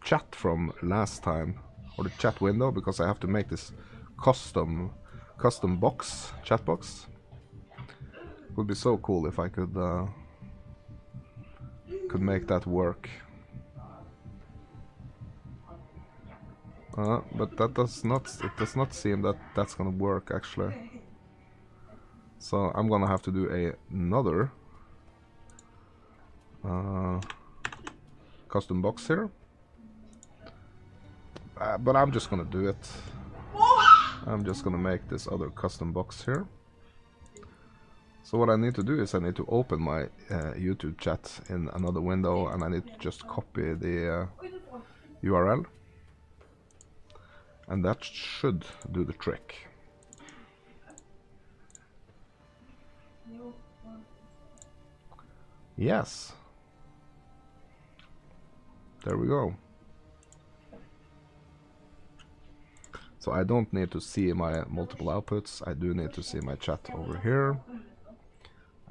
chat from last time, or the chat window, because I have to make this custom box, chat box. It would be so cool if I could make that work. But that does not, it does not seem that that's gonna work actually. So I'm gonna have to do another custom box here. But I'm just gonna do it. I'm just gonna make this other custom box here. So what I need to do is I need to open my YouTube chat in another window, and I need to just copy the URL. And that should do the trick. Yes. There we go. So I don't need to see my multiple outputs. I do need to see my chat over here.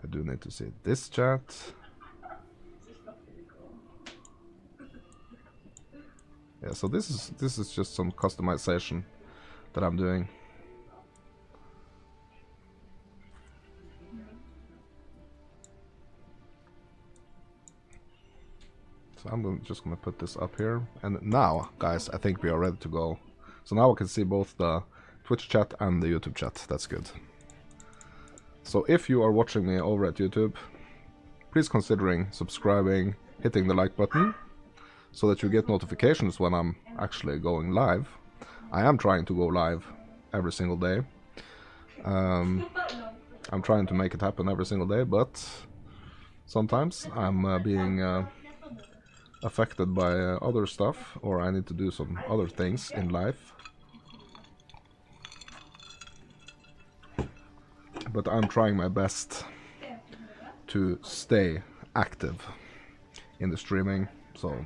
I do need to see this chat. Yeah, so this is just some customization that I'm doing. So I'm just gonna put this up here, and now, guys, I think we are ready to go. So now I can see both the Twitch chat and the YouTube chat. That's good. So if you are watching me over at YouTube, please considering subscribing, hitting the like button, so that you get notifications when I'm actually going live. I am trying to go live every single day. I'm trying to make it happen every single day, but sometimes I'm being affected by other stuff, or I need to do some other things in life. But I'm trying my best to stay active in the streaming, so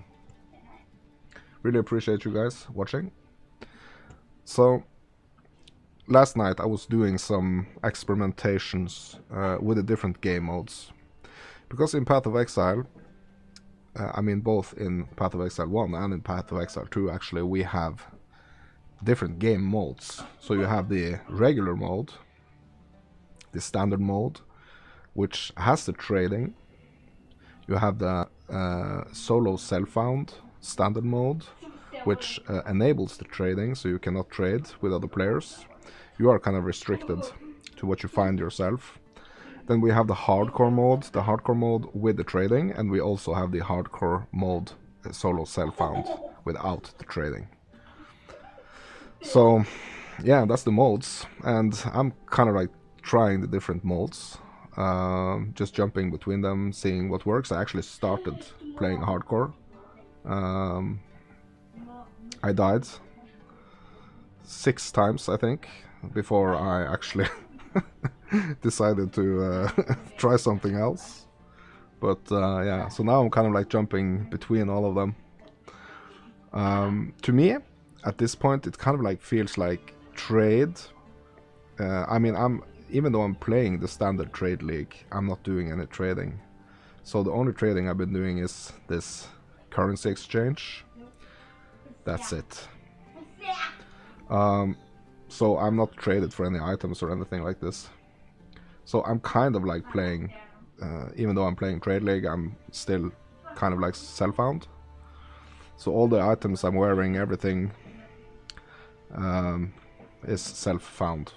really appreciate you guys watching. So last night I was doing some experimentations with the different game modes, because in Path of Exile, I mean both in Path of Exile 1 and in Path of Exile 2 actually, we have different game modes. So you have the regular mode, the standard mode, which has the trading. You have the solo self-found standard mode, which enables the trading, so you cannot trade with other players. You are kind of restricted to what you find yourself. Then we have the hardcore mode with the trading, and we also have the hardcore mode solo self-found without the trading. So yeah, that's the modes, and I'm kind of like trying the different modes, just jumping between them, seeing what works. I actually started playing hardcore. I died 6 times, I think, before I actually decided to try something else. But yeah, so now I'm kind of like jumping between all of them. To me, at this point, it kind of like feels like trade. I mean, even though I'm playing the standard trade league, I'm not doing any trading. So the only trading I've been doing is this currency exchange. That's it. So I'm not traded for any items or anything like this. So I'm kind of like playing, even though I'm playing trade league, I'm still kind of like self-found. So all the items I'm wearing, everything is self-found.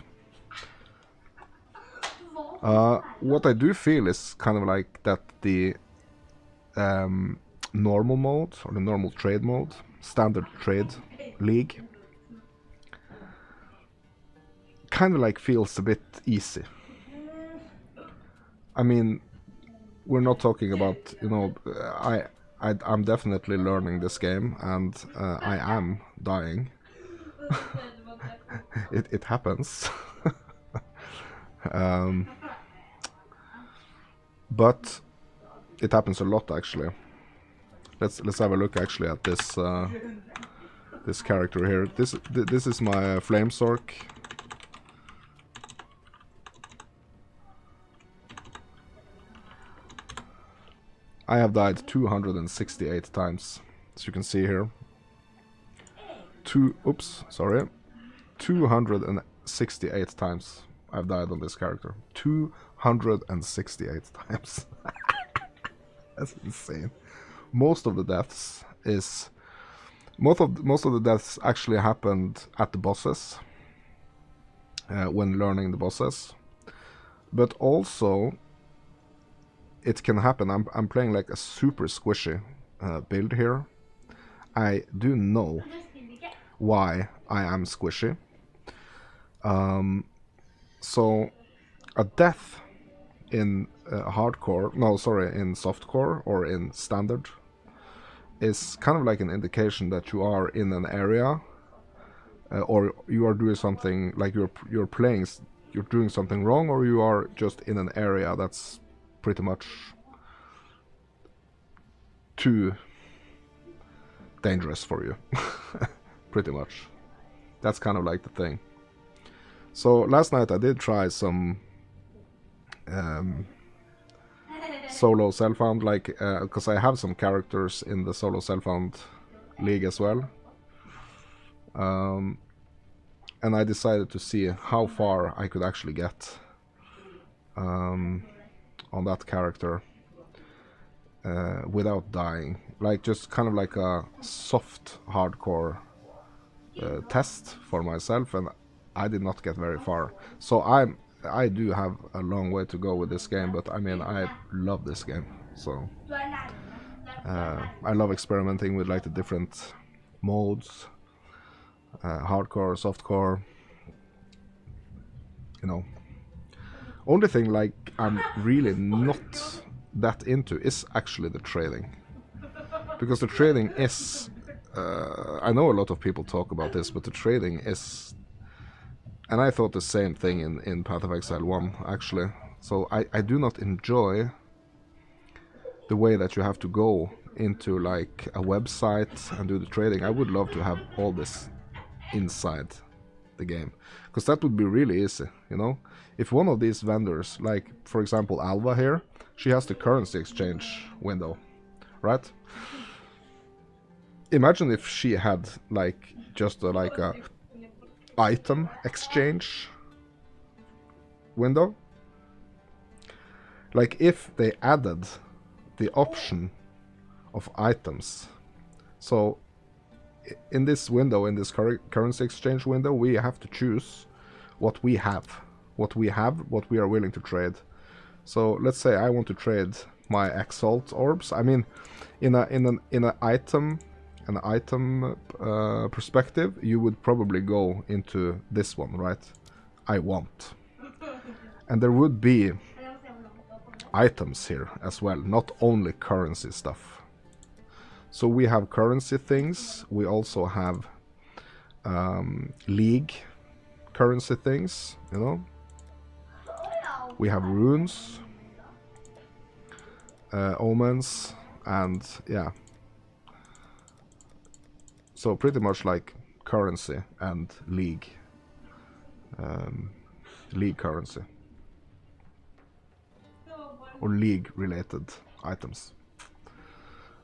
What I do feel is kind of like that the normal mode, or the normal trade mode, standard trade league, kind of like feels a bit easy. I mean, we're not talking about, you know, I'm definitely learning this game, and I am dying. It happens. But it happens a lot actually. Let's have a look actually at this this character here. This is my Flame Sork. I have died 268 times, as you can see here. 268 times I've died on this character. 268 times. That's insane. Most of the deaths actually happened at the bosses, when learning the bosses. But also, it can happen. I'm playing like a super squishy build here. I do know why I am squishy. So a death in in softcore or in standard is kind of like an indication that you are in an area, or you are doing something, like you're doing something wrong, or you are just in an area that's pretty much too dangerous for you. Pretty much. That's kind of like the thing. So last night I did try some solo self-found, like, because I have some characters in the solo self-found league as well. And I decided to see how far I could actually get on that character without dying. Like, just kind of like a soft hardcore test for myself, and I did not get very far. So I do have a long way to go with this game, but I mean, I love this game. So I love experimenting with like the different modes, hardcore, softcore, you know. Only thing like I'm really not that into is actually the trading, because the trading is I know a lot of people talk about this, but the trading is, and I thought the same thing in Path of Exile 1 actually. So I do not enjoy the way that you have to go into like a website and do the trading. I would love to have all this inside the game, because that would be really easy, you know. If one of these vendors, like for example Alva here, she has the currency exchange window, right? Imagine if she had like just like a item exchange window. Like if they added the option of items. So in this window, in this currency exchange window, we have to choose what we have, what we are willing to trade. So let's say I want to trade my Exalt orbs. I mean, in an item perspective, you would probably go into this one, right? I want. And there would be items here as well, not only currency stuff. So we have currency things, we also have league currency things, you know. We have runes, omens, and yeah. So pretty much like currency and league, league currency, or league related items.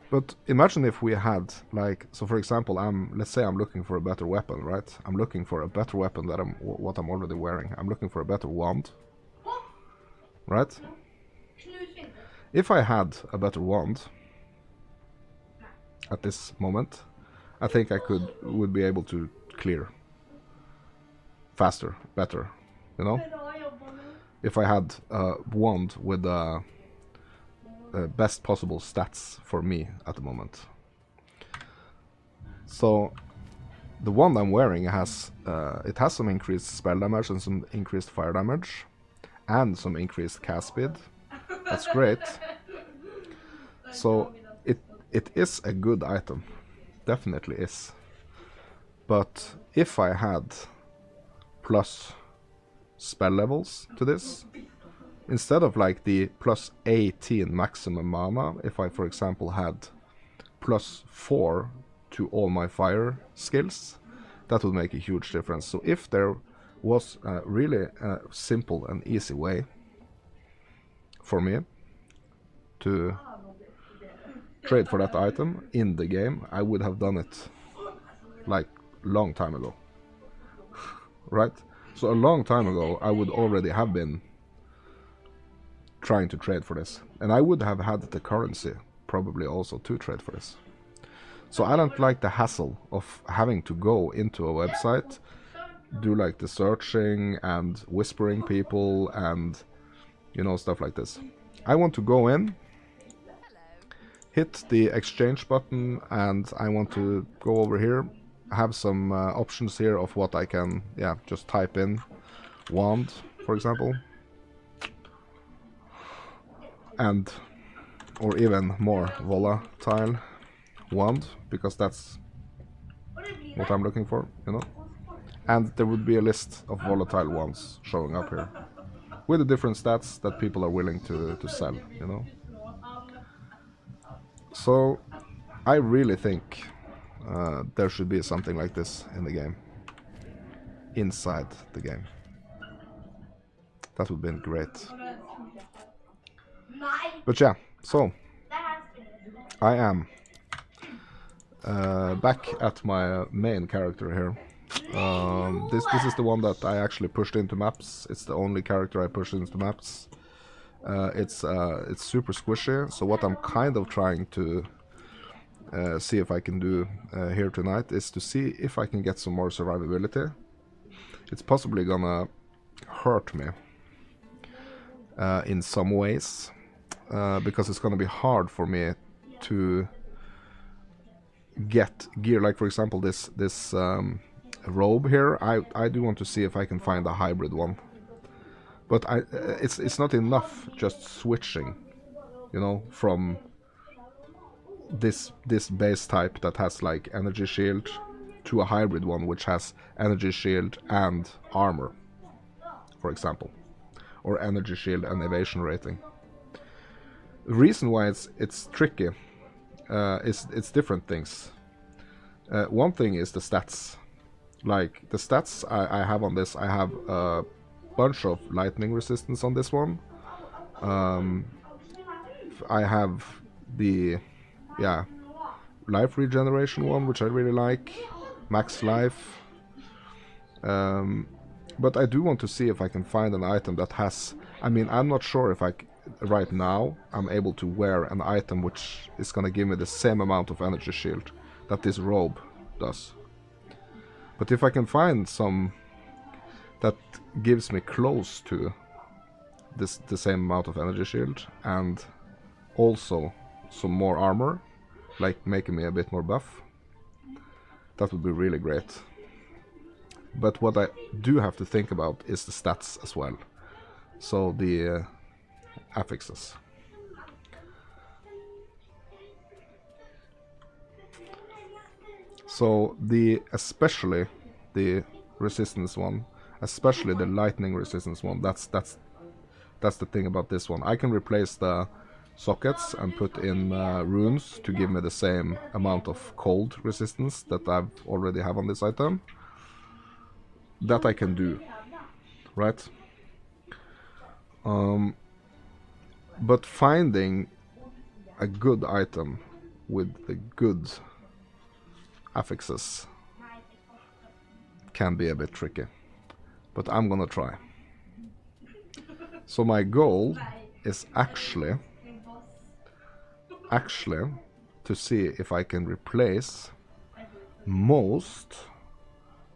But imagine if we had like, so for example, let's say I'm looking for a better weapon, right? I'm looking for a better weapon than what I'm already wearing. I'm looking for a better wand, right? If I had a better wand at this moment, I think I would be able to clear faster, better, you know? If I had a wand with the best possible stats for me at the moment. So the wand I'm wearing has it has some increased spell damage and some increased fire damage and some increased cast speed. That's great. So it is a good item, definitely is. But if I had plus spell levels to this, instead of like the plus 18 maximum mana, if I for example had plus 4 to all my fire skills, that would make a huge difference. So if there was a really simple and easy way for me to trade for that item in the game, I would have done it like long time ago. Right? So a long time ago I would already have been trying to trade for this. And I would have had the currency probably also to trade for this. So I don't like the hassle of having to go into a website, do like the searching and whispering people and, you know, stuff like this. I want to go in, hit the exchange button, and I want to go over here, have some options here of what I can, yeah, just type in. Wand, for example. And, or even more volatile wand, because that's what I'm looking for, you know. And there would be a list of volatile ones showing up here with the different stats that people are willing to sell, you know. So I really think there should be something like this in the game, inside the game. That would have been great. But yeah, so I am back at my main character here. This is the one that I actually pushed into maps. It's the only character I pushed into maps. It's super squishy, so what I'm kind of trying to see if I can do here tonight is to see if I can get some more survivability. It's possibly gonna hurt me in some ways, because it's gonna be hard for me to get gear. Like for example this robe here, I do want to see if I can find a hybrid one. But it's not enough just switching, you know, from this base type that has like energy shield to a hybrid one which has energy shield and armor, for example, or energy shield and evasion rating. The reason why it's tricky is it's different things. One thing is the stats. Like the stats I have on this, I have a bunch of lightning resistance on this one. I have the life regeneration one, which I really like, max life. But I do want to see if I can find an item that has, I mean, I'm not sure if right now I'm able to wear an item which is gonna give me the same amount of energy shield that this robe does. But if I can find some that gives me close to the same amount of energy shield and also some more armor, like making me a bit more buff, that would be really great. But what I do have to think about is the stats as well. So the affixes. So especially the resistance one, especially the lightning resistance one, that's the thing about this one. I can replace the sockets and put in runes to give me the same amount of cold resistance that I already have on this item. That I can do, right? But finding a good item with the good affixes can be a bit tricky, but I'm gonna try. So my goal is actually to see if I can replace most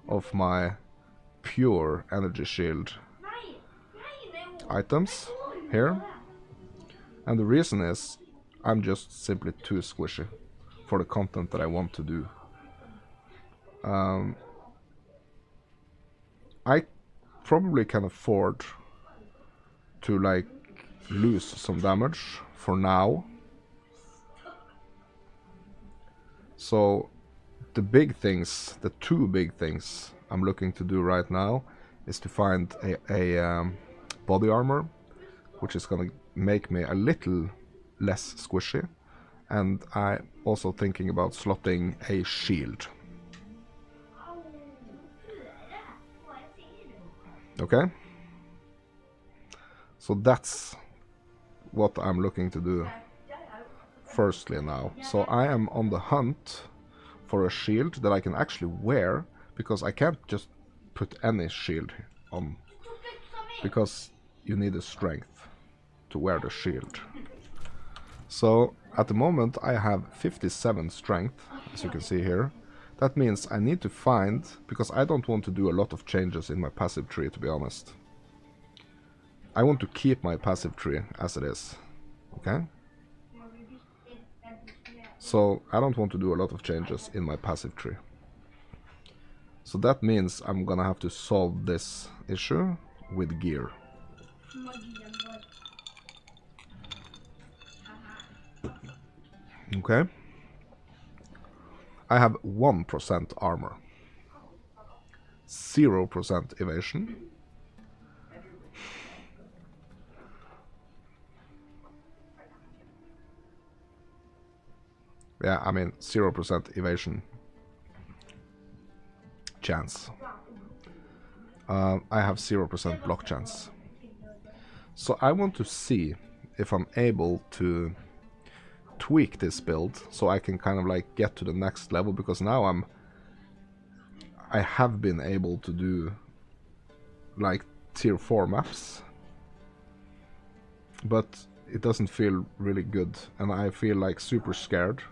of my pure energy shield items here. And the reason is I'm just simply too squishy for the content that I want to do. I probably can afford to like lose some damage for now. So the two big things I'm looking to do right now is to find a body armor, which is gonna make me a little less squishy, and I'm also thinking about slotting a shield. Okay? So that's what I'm looking to do firstly now. So I am on the hunt for a shield that I can actually wear because I can't just put any shield on, because you need a strength to wear the shield. So at the moment I have 57 strength, as you can see here. That means I need to find, because I don't want to do a lot of changes in my passive tree, to be honest. I want to keep my passive tree as it is, okay? So I don't want to do a lot of changes in my passive tree. So that means I'm gonna have to solve this issue with gear. Okay. I have 1% armor, 0% evasion, yeah, I mean 0% evasion chance. I have 0% block chance. So I want to see if I'm able to tweak this build so I can kind of like get to the next level, because now I have been able to do like tier 4 maps, but it doesn't feel really good, and I feel like super scared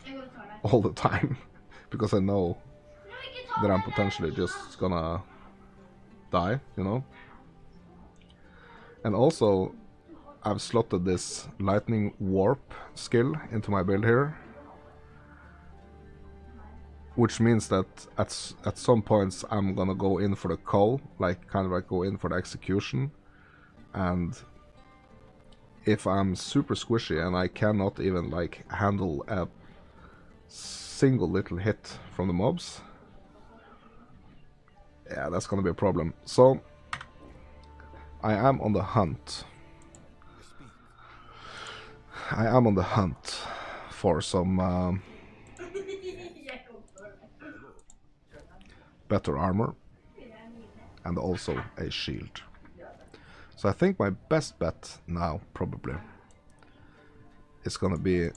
all the time because I know that I'm potentially just gonna die, you know. And also I've slotted this lightning warp skill into my build here, which means that at some points I'm gonna go in for the cull, like kind of like go in for the execution, and if I'm super squishy and I cannot even like handle a single little hit from the mobs, yeah, that's gonna be a problem. So I am on the hunt. I am on the hunt for some better armor and also a shield. So I think my best bet now probably is gonna be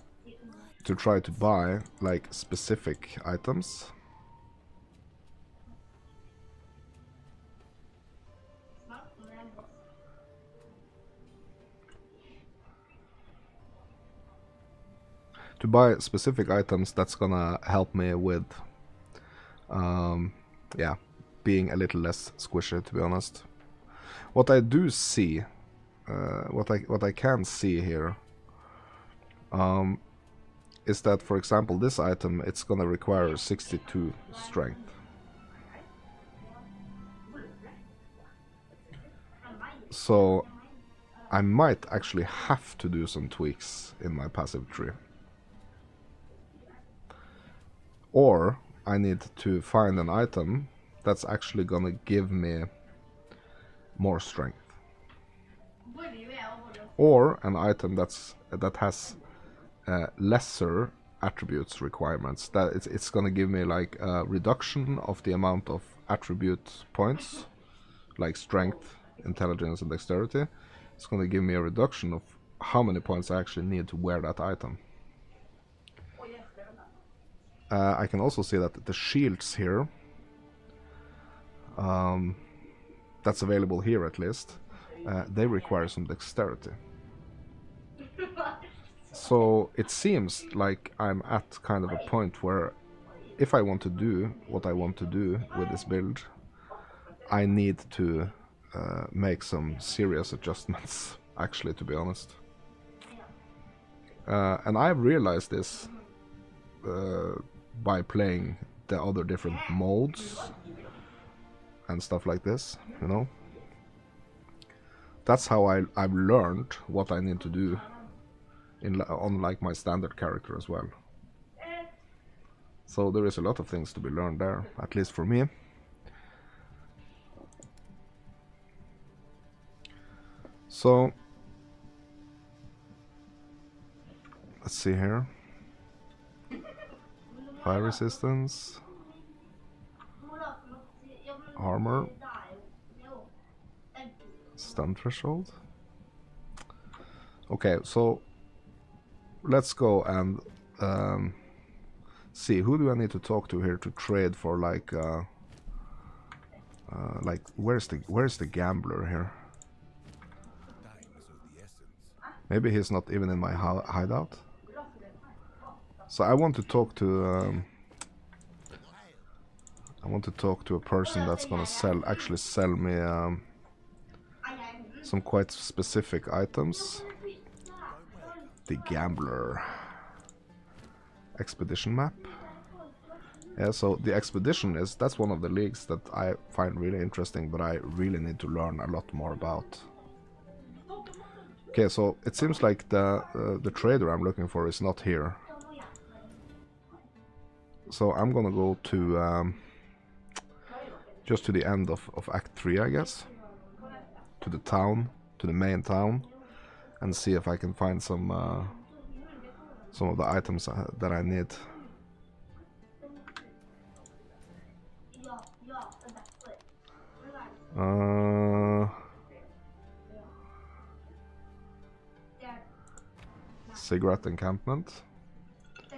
to try to buy like specific items. To buy specific items that's gonna help me with yeah, being a little less squishy, to be honest. What I do see, what I can see here, is that, for example, this item, it's gonna require 62 strength. So I might actually have to do some tweaks in my passive tree. Or I need to find an item that's actually gonna give me more strength. Or an item that has lesser attributes requirements. That it's gonna give me like a reduction of the amount of attribute points, like strength, intelligence, and dexterity. It's gonna give me a reduction of how many points I actually need to wear that item. I can also see that the shields here, that's available here at least, they require some dexterity. So it seems like I'm at kind of a point where if I want to do what I want to do with this build, I need to make some serious adjustments, actually, to be honest. And I've realized this by playing the other different modes and stuff like this, you know. That's how I've learned what I need to do on like my standard character as well. So there is a lot of things to be learned there, at least for me. So let's see here. Fire resistance, armor, stun threshold. Okay, so let's go and see, who do I need to talk to here to trade for like Like, where's the gambler here? Maybe he's not even in my hideout. So I want to talk to a person that's gonna actually sell me some quite specific items. The gambler expedition map. Yeah, so the expedition that's one of the leagues that I find really interesting, but I really need to learn a lot more about. Okay, so it seems like the trader I'm looking for is not here. So I'm gonna go to just to the end of Act 3, I guess. To the town, to the main town, and see if I can find some of the items that I need. Cigarette encampment.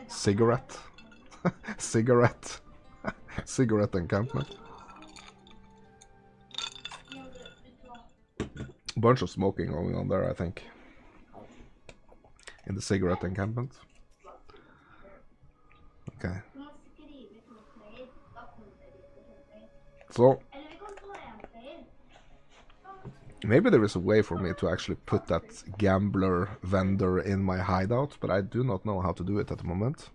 Cigarette. Cigarette. Cigarette encampment. Bunch of smoking going on there, I think. In the cigarette encampment. Okay. So maybe there is a way for me to actually put that gambler vendor in my hideout, but I do not know how to do it at the moment.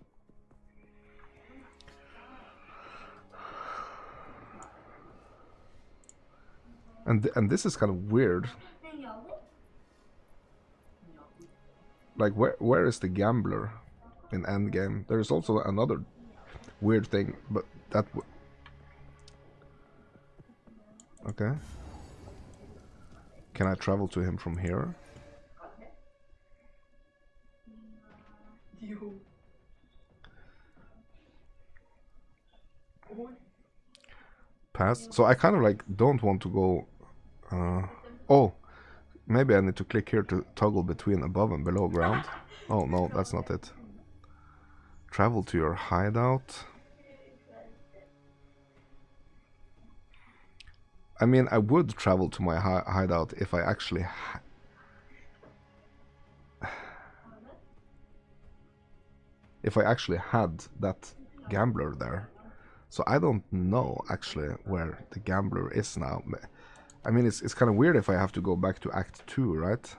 And this is kind of weird. Like, where is the gambler in endgame? There is also another weird thing, but that okay. Can I travel to him from here? Pass. So I kind of like don't want to go. Oh, maybe I need to click here to toggle between above and below ground. Oh no, that's not it. Travel to your hideout. I mean, I would travel to my hideout if I actually had that gambler there. So I don't know actually where the gambler is now. I mean, it's kind of weird if I have to go back to Act 2, right?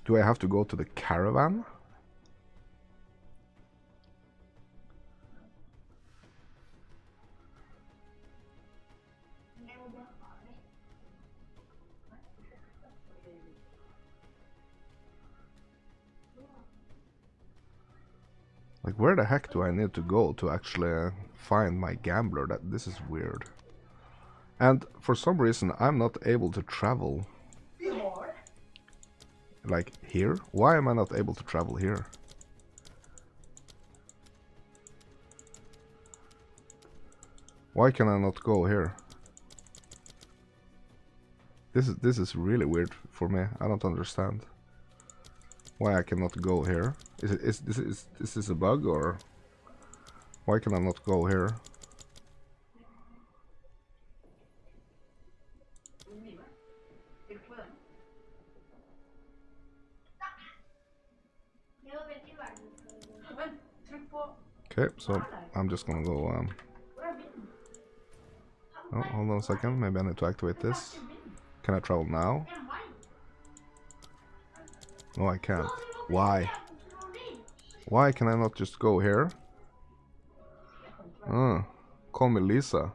Do I have to go to the caravan? Like, where the heck do I need to go to actually find my gambler? This is weird. And for some reason, I'm not able to travel. Like, here? Why am I not able to travel here? Why can I not go here? This is really weird for me. I don't understand why I cannot go here. Is this a bug, or why can I not go here? Okay, so I'm just gonna go. Oh, hold on a second. Maybe I need to activate this. Can I travel now? No, I can't. Why? Why can I not just go here? Call me Lisa.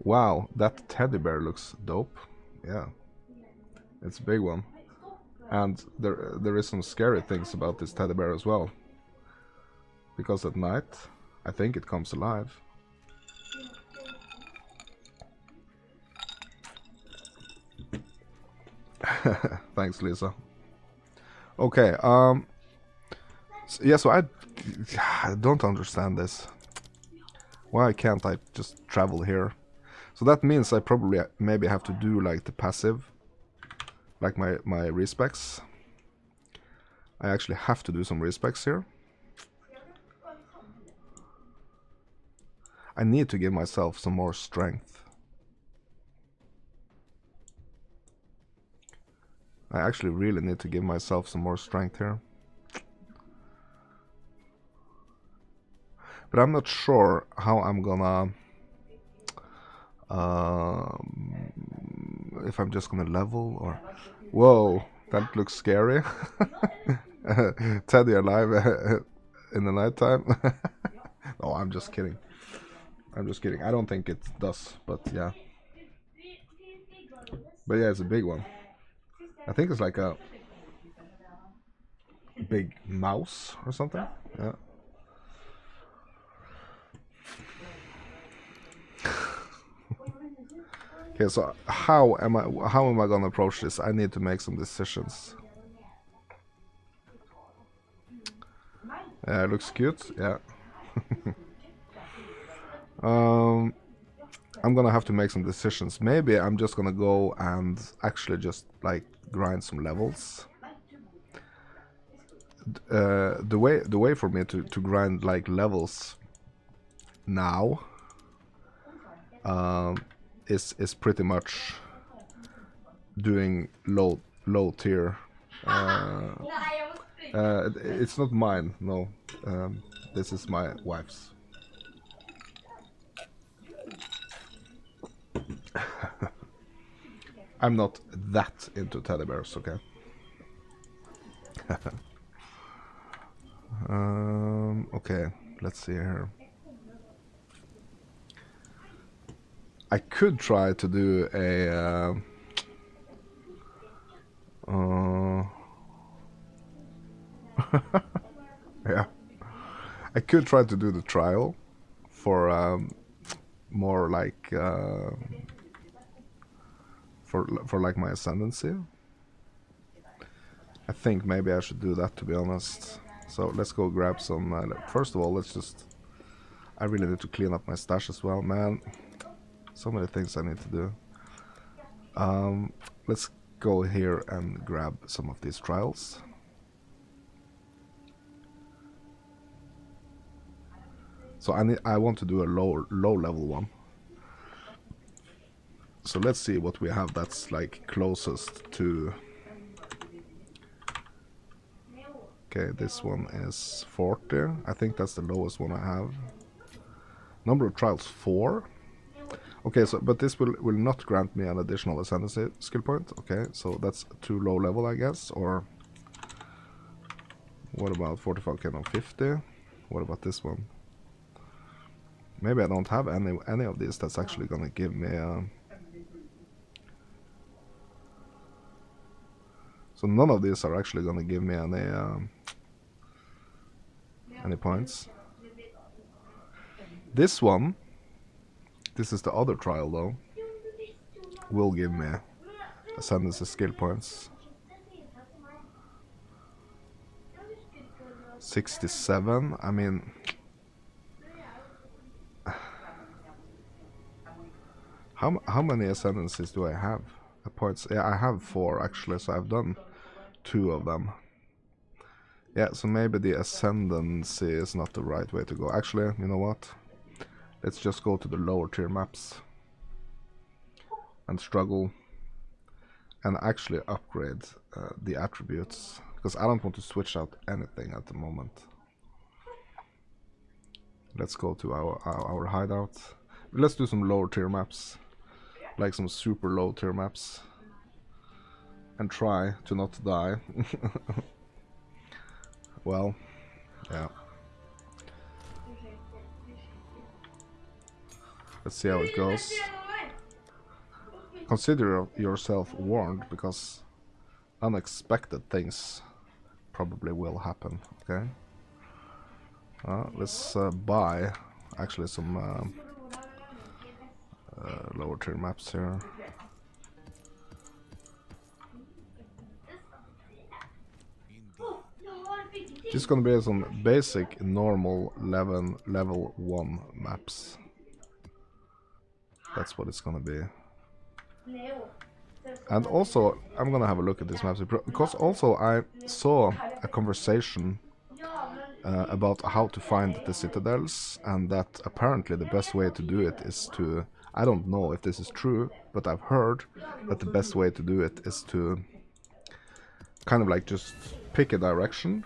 Wow, that teddy bear looks dope. Yeah, it's a big one. And there is some scary things about this teddy bear as well. Because at night, I think it comes alive. Thanks, Lisa. Okay, so I don't understand this. Why can't I just travel here? So that means I probably maybe have to do like the passive, like my respecs. I actually have to do some respecs here. I need to give myself some more strength. I actually really need to give myself some more strength here. But I'm not sure how I'm gonna... if I'm just gonna level or... Whoa, that looks scary. Teddy alive in the nighttime. Oh, I'm just kidding. I'm just kidding. I don't think it does, but yeah. But yeah, it's a big one. I think it's like a big mouse or something. Yeah. Okay, so how am I gonna approach this? I need to make some decisions. Yeah, it looks cute. Yeah. I'm gonna have to make some decisions. Maybe I'm just gonna go and actually just like grind some levels. The way for me to grind like levels now is pretty much doing low tier. It's not mine, no. This is my wife's. I'm not that into teddy bears, okay? Okay, let's see here. I could try to do a yeah, I could try to do the trial for more like for like my ascendancy. I think maybe I should do that, to be honest. So let's go grab some. First of all, let's just. I really need to clean up my stash as well, man. So many things I need to do. Let's go here and grab some of these trials. So I want to do a low level one. So let's see what we have that's like closest to. Okay, this one is 40. I think that's the lowest one I have. Number of trials 4. Okay, so but this will not grant me an additional ascendancy skill point. Okay, so that's too low level, I guess. Or what about 45k on 50? What about this one? Maybe I don't have any of these that's actually gonna give me so none of these are actually gonna give me any points. This one, this is the other trial though, will give me ascendancy skill points. 67, I mean... How many ascendancies do I have? Points? Yeah, I have 4 actually, so I've done 2 of them. Yeah, so maybe the ascendancy is not the right way to go. Actually, you know what? Let's just go to the lower tier maps and struggle and actually upgrade the attributes, because I don't want to switch out anything at the moment. Let's go to our hideout. Let's do some lower tier maps, like some super low tier maps, and try to not die. Well, yeah. Let's see how it goes. Consider yourself warned, because unexpected things probably will happen, okay? Let's buy actually some lower tier maps here. Just gonna be some basic normal level 1 maps. That's what it's gonna be. And also I'm gonna have a look at these maps, because also I saw a conversation about how to find the citadels, and that apparently the best way to do it is to, I don't know if this is true, but I've heard that the best way to do it is to kind of like just pick a direction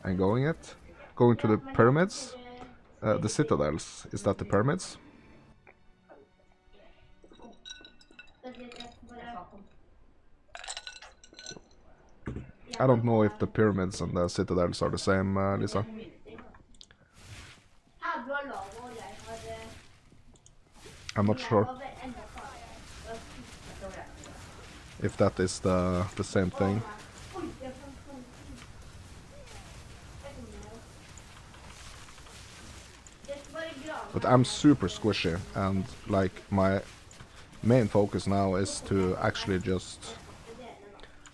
and going to the pyramids, the citadels. Is that the pyramids? I don't know if the pyramids and the citadels are the same, Lisa. I'm not sure if that is the same thing. But I'm super squishy, and like my main focus now is to actually just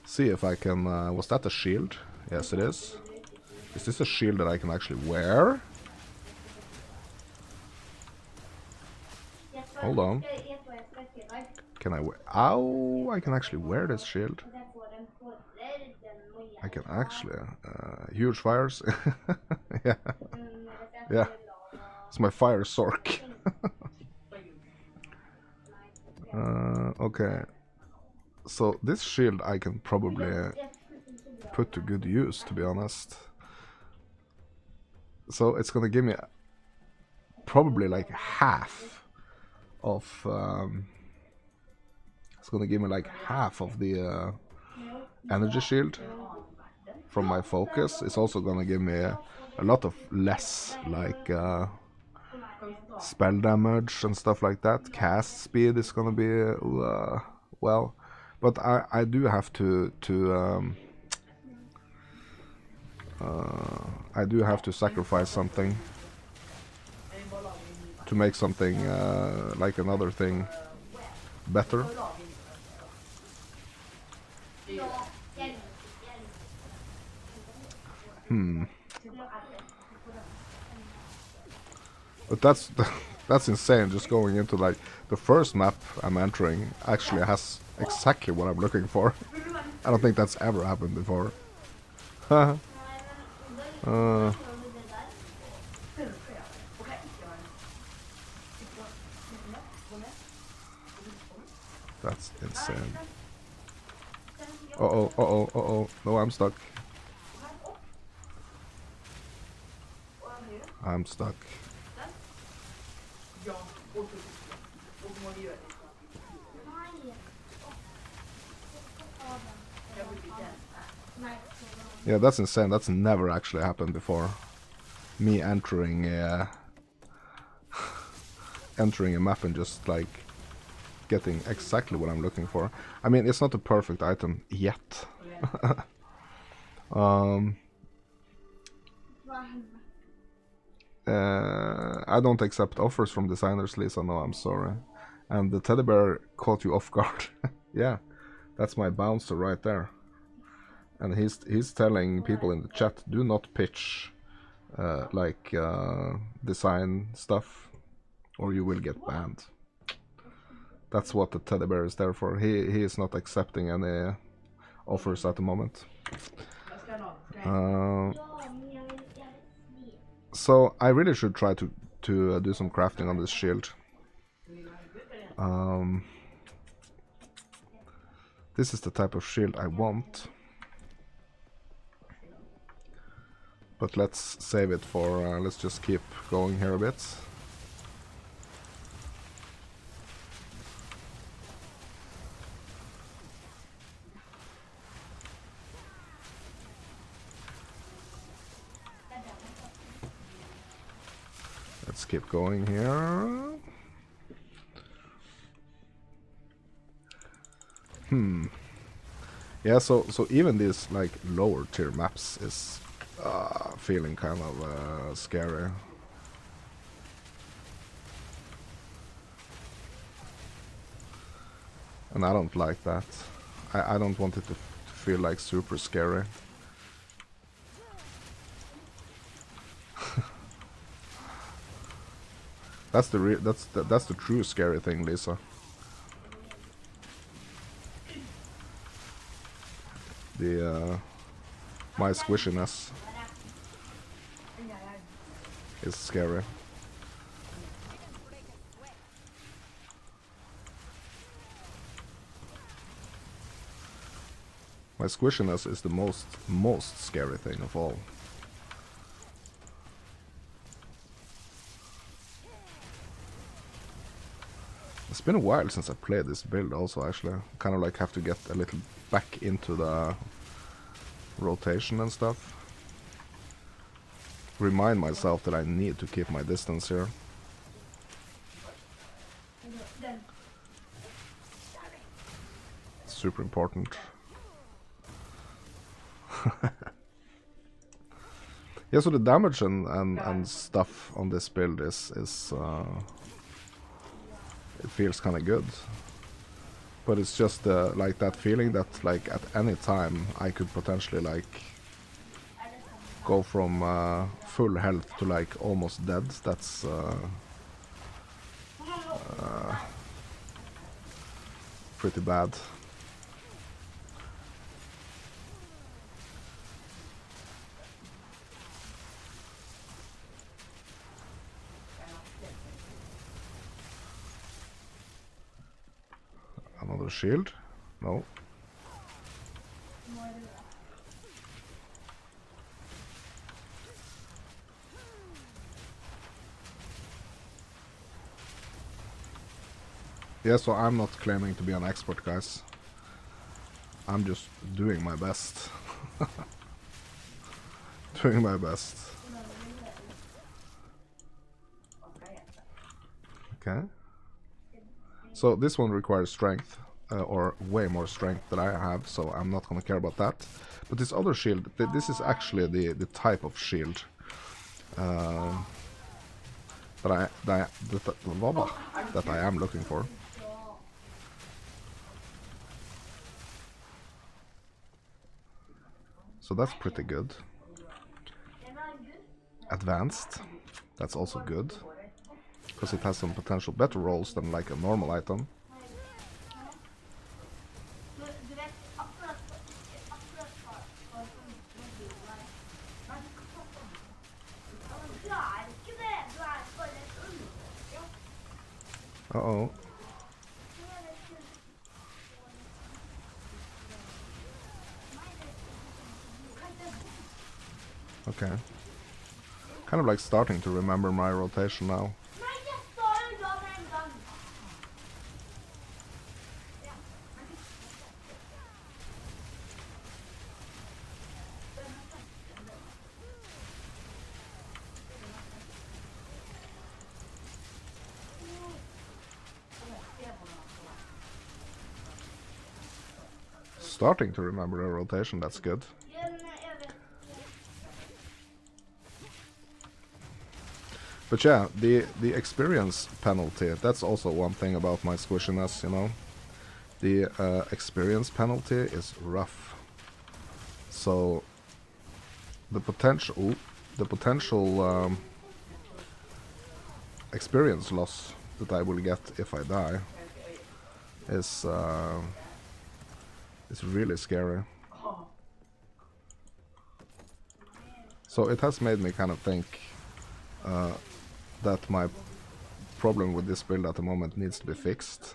see if I can... was that a shield? Yes, it is. Is this a shield that I can actually wear? Hold on. Can I wear... Ow! I can actually wear this shield. I can actually... huge fires. Yeah. Yeah. It's my fire sork. Okay. So this shield I can probably put to good use, to be honest. So it's gonna give me probably like half of... it's gonna give me like half of the energy shield from my focus. It's also gonna give me a lot of less like spell damage and stuff like that. Cast speed is gonna be well, but I do have to I do have to sacrifice something to make something like another thing better. But that's insane. Just going into like the first map I'm entering actually has exactly what I'm looking for. I don't think that's ever happened before. That's insane. Uh-oh, uh-oh, uh-oh. No, I'm stuck. I'm stuck. Yeah, that's insane. That's never actually happened before. Me entering entering a map and just like getting exactly what I'm looking for. I mean, it's not a perfect item yet. I don't accept offers from designers, Lisa. No, I'm sorry. And the teddy bear caught you off guard. Yeah, that's my bouncer right there. And he's telling people in the chat, do not pitch like design stuff, or you will get banned. That's what the teddy bear is there for. He is not accepting any offers at the moment. So I really should try to do some crafting on this shield. This is the type of shield I want. But let's save it for, let's just keep going here a bit. Let's keep going here. Yeah, so even these like lower tier maps is feeling kind of scary. And I don't like that. I don't want it to feel like super scary. That's the true scary thing, Lisa. The my squishiness. is scary. My squishiness is the most scary thing of all. It's been a while since I played this build also, actually. Kind of like have to get a little back into the rotation and stuff. Remind myself that I need to keep my distance here. Super important. Yeah, so the damage and stuff on this build is it feels kind of good, but it's just like that feeling that like at any time I could potentially like go from full health to like almost dead. That's pretty bad. Another shield? No. Yeah, so I'm not claiming to be an expert, guys. I'm just doing my best. Doing my best. Okay. So this one requires strength, or way more strength than I have, so I'm not gonna care about that. But this other shield, this is actually the type of shield that I am looking for. So that's pretty good. Advanced, that's also good, because it has some potential better rolls than like a normal item. Uh-oh. Okay. Kind of like starting to remember my rotation now. Starting to remember a rotation, that's good. But yeah, the experience penalty, that's also one thing about my squishiness, you know. The experience penalty is rough. So the potential experience loss that I will get if I die is really scary. So it has made me kind of think that my problem with this build at the moment needs to be fixed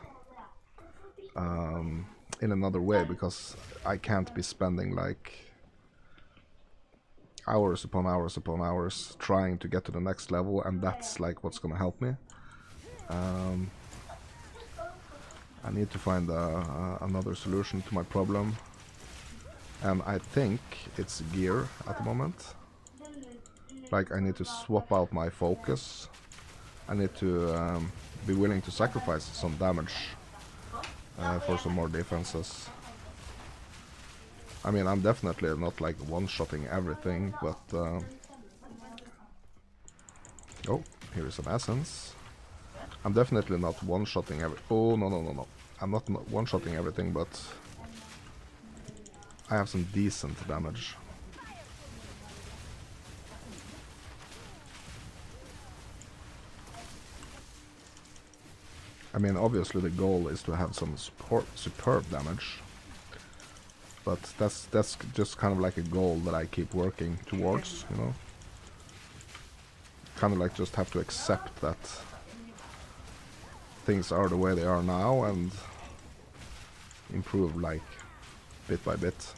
in another way, because I can't be spending like hours upon hours upon hours trying to get to the next level, and that's like what's gonna help me. I need to find another solution to my problem, and I think it's gear at the moment. Like I need to swap out my focus. I need to be willing to sacrifice some damage for some more defenses. I mean, I'm definitely not like one-shotting everything, but oh, here is some essence. I'm definitely not one-shotting every. Oh no! I'm not one-shotting everything, but I have some decent damage. I mean, obviously the goal is to have some superb damage, but that's just kind of like a goal that I keep working towards, you know. kind of like just have to accept that things are the way they are now and improve like bit by bit.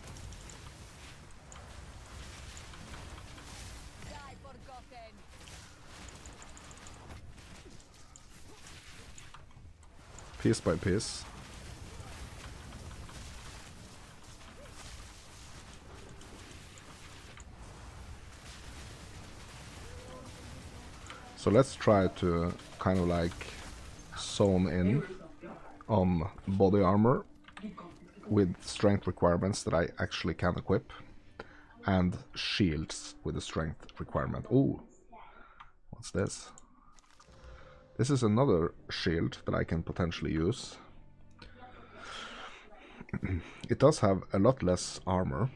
Piece by piece. So let's try to kind of like zone in on body armor with strength requirements that I actually can equip, and shields with a strength requirement. Oh, what's this? This is another shield that I can potentially use. It does have a lot less armor,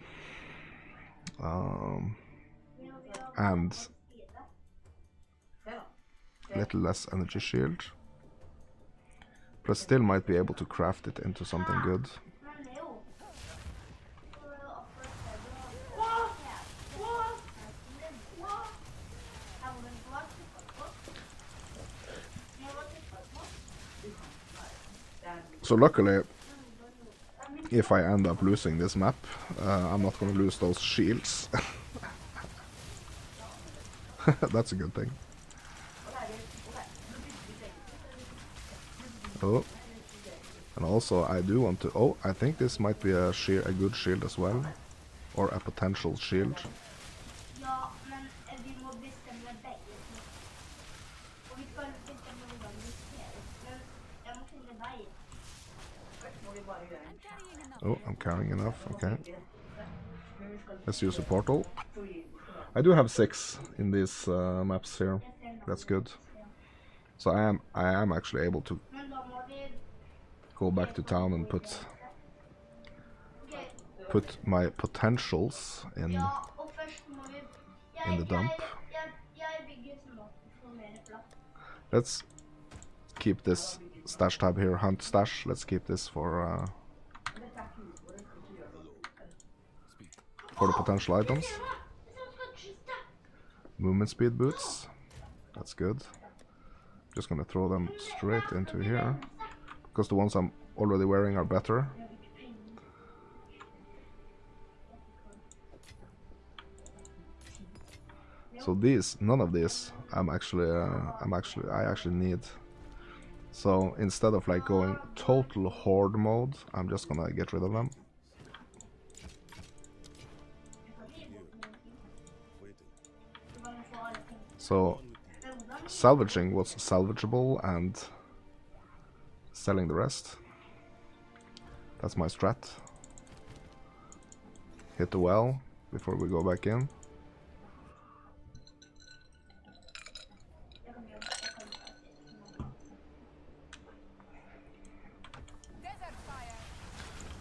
and a little less energy shield. But I still might be able to craft it into something good. So luckily, if I end up losing this map, I'm not going to lose those shields. That's a good thing. Oh, and also I do want to... Oh, I think this might be a good shield as well, or a potential shield. Oh, I'm carrying enough, okay. Let's use a portal. I do have 6 in these maps here, that's good. So I am actually able to go back to town and put my potentials in the dump. Let's keep this stash tab here, hunt stash. Let's keep this for the potential items. Movement speed boots, that's good. Just gonna throw them straight into here, because the ones I'm already wearing are better. So these, none of these, I actually need. So instead of like going total horde mode, I'm just gonna get rid of them. So salvaging what's salvageable and selling the rest. That's my strat. Hit the well before we go back in.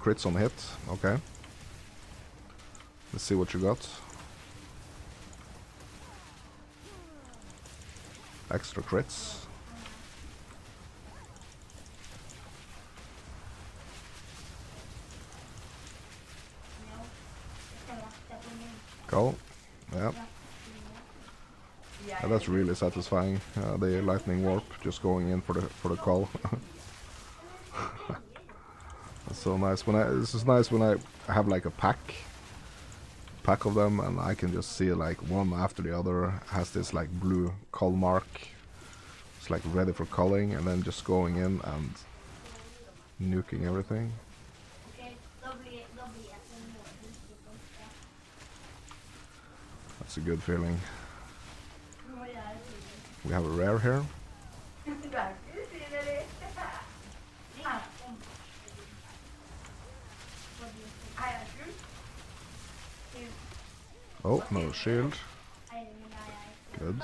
Crits on hit, okay. Let's see what you got. Extra crits. Go. Yeah. That's really satisfying. The lightning warp just going in for the call. That's so nice. This is nice when I have like a pack of them, and I can just see like one after the other has this like blue cull mark. It's like ready for culling, and then just going in and nuking everything. That's a good feeling. We have a rare here. Oh, no shield. Good.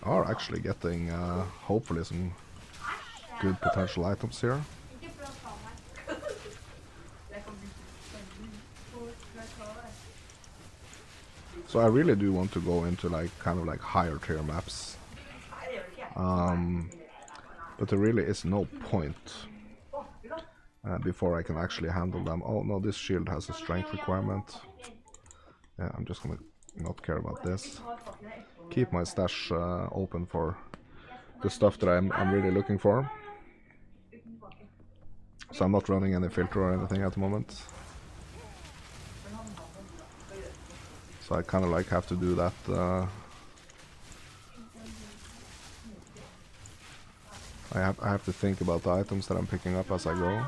Are actually getting hopefully some good potential items here. So I really do want to go into like kind of like higher tier maps. But there really is no point before I can actually handle them. Oh no, this shield has a strength requirement. Yeah, I'm just gonna Not care about this. Keep my stash open for the stuff that I'm really looking for. So I'm not running any filter or anything at the moment. So I kind of like have to do that. I have to think about the items that I'm picking up as I go.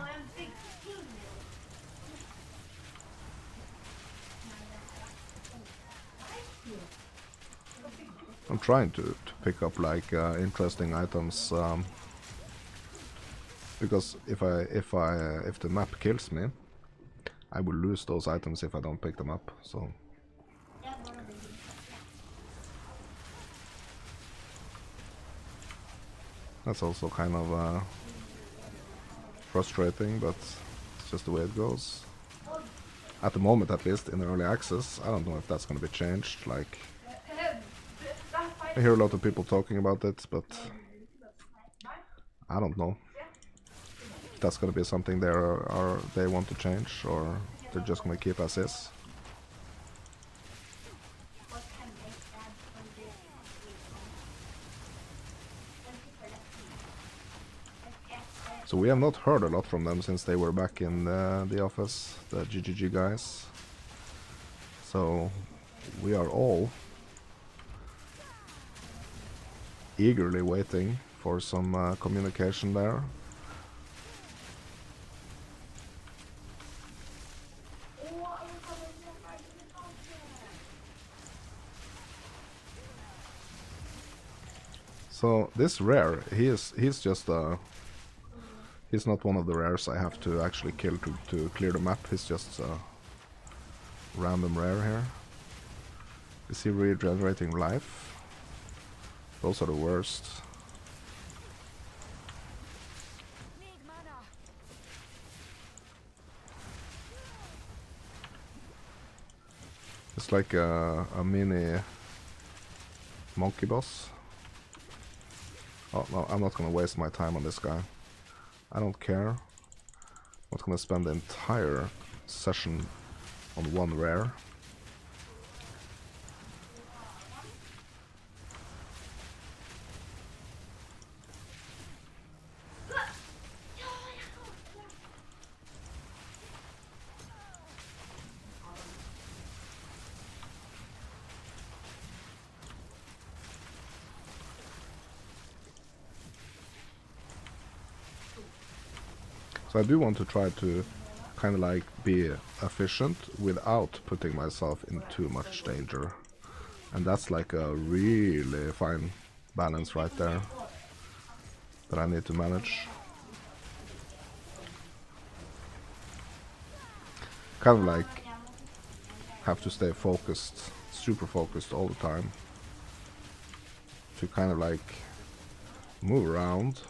I'm trying to pick up like interesting items, because if the map kills me, I will lose those items if I don't pick them up. So that's also kind of frustrating, but it's just the way it goes. At the moment, at least in early access, I don't know if that's going to be changed. Like, I hear a lot of people talking about it, but I don't know if that's going to be something they want to change, or they're just going to keep as is. So we have not heard a lot from them since they were back in the office, the GGG guys. So we are all eagerly waiting for some communication there. So this rare, he's just he's not one of the rares I have to actually kill to clear the map. He's just a random rare here. Is he regenerating life? Those are the worst. It's like a mini monkey boss. Oh no, I'm not gonna waste my time on this guy. I don't care. I'm not gonna spend the entire session on one rare. So I do want to try to kind of like be efficient without putting myself in too much danger. And that's like a really fine balance right there that I need to manage. Kind of like have to stay focused, super focused all the time, to kind of like move around.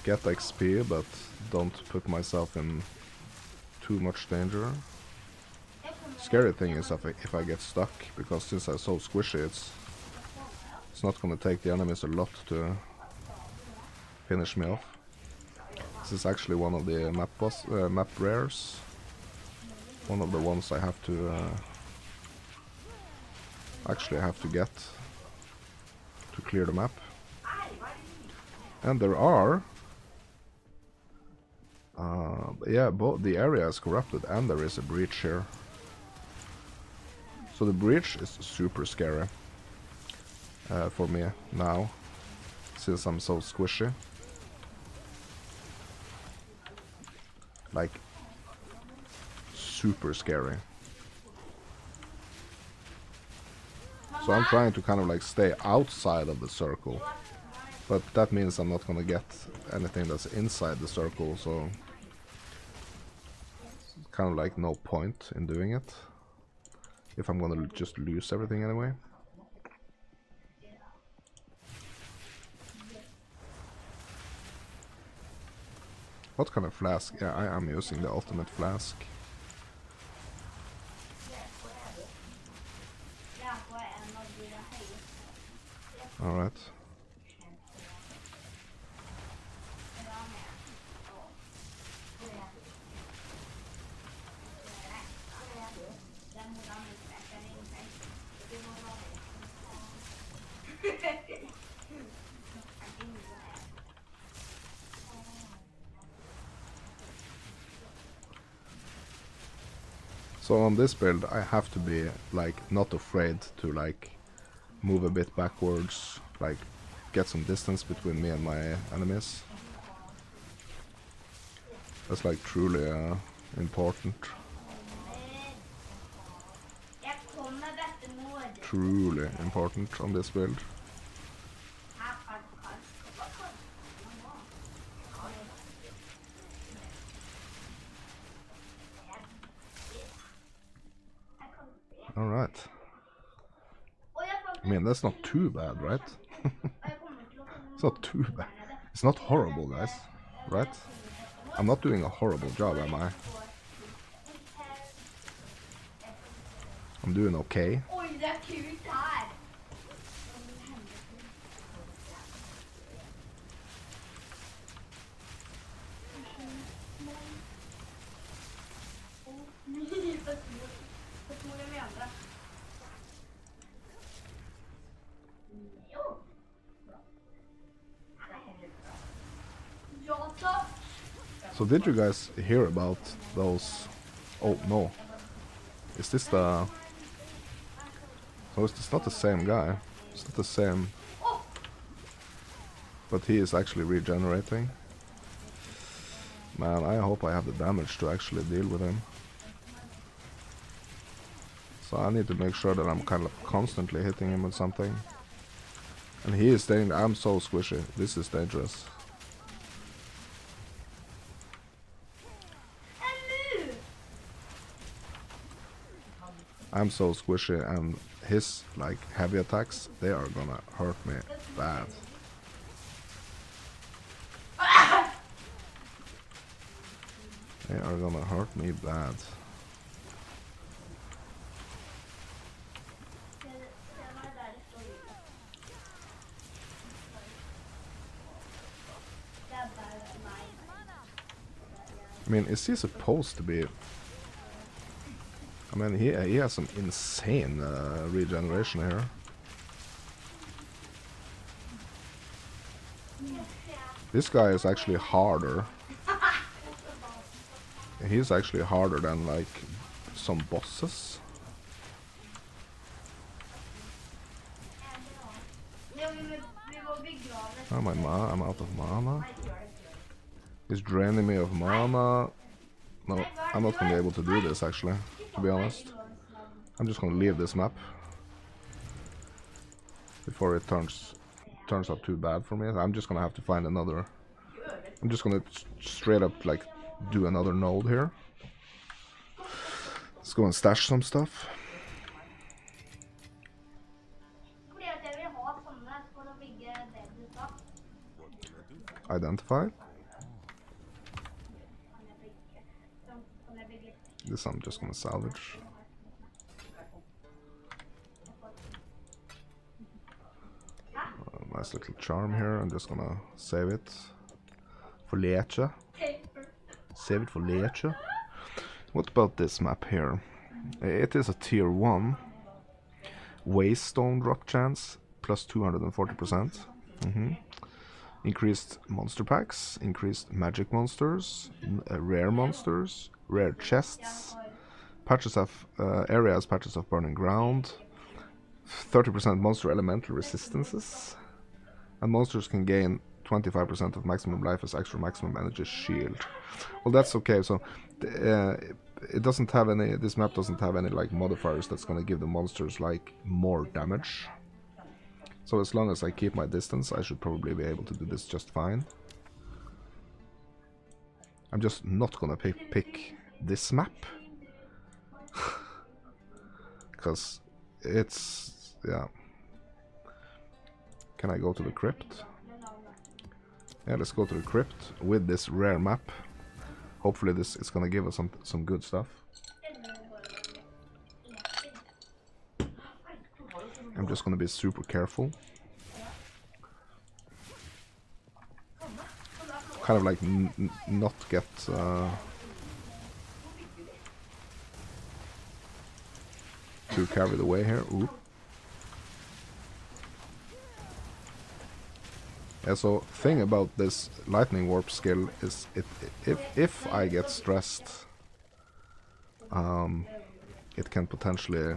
Get XP, but don't put myself in too much danger. Scary thing is if I get stuck, because since I'm so squishy, it's not gonna take the enemies a lot to finish me off. This is actually one of the map rares. One of the ones I have to actually have to get to clear the map. And there are yeah, both the area is corrupted and there is a breach here. So the breach is super scary for me now, since I'm so squishy. Like, super scary. So I'm trying to kind of like stay outside of the circle. But that means I'm not gonna get anything that's inside the circle, so kind of like no point in doing it if I'm gonna just lose everything anyway. What kind of flask? Yeah, I am using the ultimate flask. Alright. So on this build I have to be like not afraid to like move a bit backwards, like get some distance between me and my enemies. That's like truly important. Truly important on this build. Alright. I mean, that's not too bad, right? It's not too bad. It's not horrible, guys. Right? I'm not doing a horrible job, am I? I'm doing okay. So did you guys hear about those? Oh no. Is this the... Oh, it's not the same guy. It's not the same. But he is actually regenerating. Man, I hope I have the damage to actually deal with him. So I need to make sure that I'm kind of constantly hitting him with something. And he is staying. I'm so squishy. This is dangerous. I'm so squishy, and his like heavy attacks, they are gonna hurt me bad. They are gonna hurt me bad. I mean, is he supposed to be... I mean, he has some insane regeneration here. This guy is actually harder. He's actually harder than like some bosses. Oh my I'm out of mana. He's draining me of mana. No, I'm not gonna be able to do this actually, to be honest. I'm just gonna leave this map before it turns out too bad for me. I'm just gonna have to find another. I'm just gonna straight up like do another node here. Let's go and stash some stuff. Identify. This I'm just gonna salvage. Nice little charm here. I'm just gonna save it for later. Save it for later. What about this map here? It is a tier 1 Waystone drop chance plus 240%. Increased monster packs, increased magic monsters, rare monsters, rare chests, patches of areas, patches of burning ground, 30% monster elemental resistances, and monsters can gain 25% of maximum life as extra maximum energy shield. Well, that's okay. So it doesn't have any. This map doesn't have any like modifiers that's gonna give the monsters like more damage. So as long as I keep my distance, I should probably be able to do this just fine. I'm just not gonna pick this map. Because it's... yeah. Can I go to the crypt? Yeah, let's go to the crypt with this rare map. Hopefully this is gonna give us some good stuff. I'm just gonna be super careful. Kind of like not get too carried away here. Ooh. Yeah, so thing about this lightning warp skill is if I get stressed, it can potentially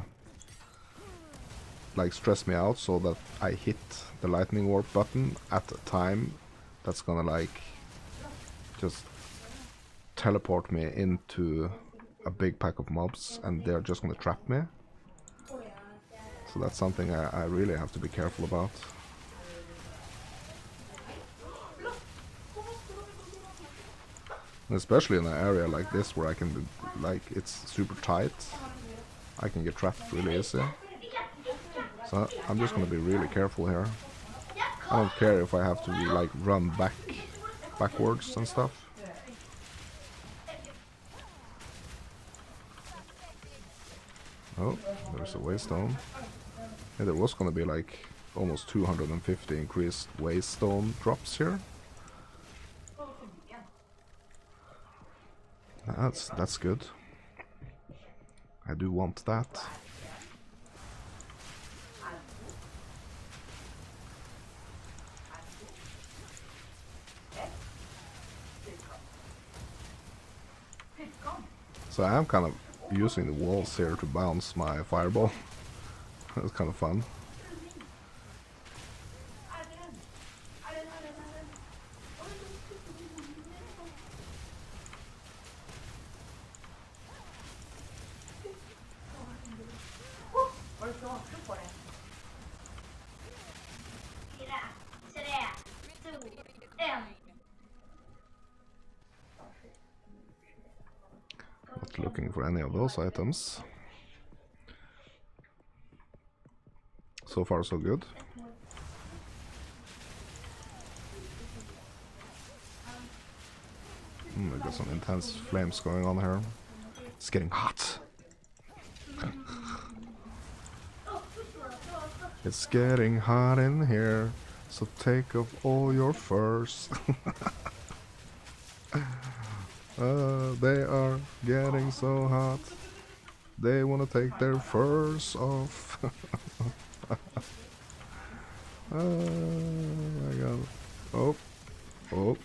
like stress me out, so that I hit the lightning warp button at a time that's gonna like just teleport me into a big pack of mobs, and they're just gonna trap me. So that's something I really have to be careful about. And especially in an area like this where I can be, like, it's super tight, I can get trapped really easy. So I'm just gonna be really careful here. I don't care if I have to like run backwards and stuff. Oh, there's a waystone. Yeah, there was gonna be like almost 250 increased waystone drops here. That's good. I do want that. So I am kind of using the walls here to bounce my fireball. That's kind of fun. Not looking for any of those items. So far so good. We got some intense flames going on here. It's getting hot. It's getting hot in here, so take off all your furs. They are getting so hot. They want to take their furs off. Oh my god. Oh, oh,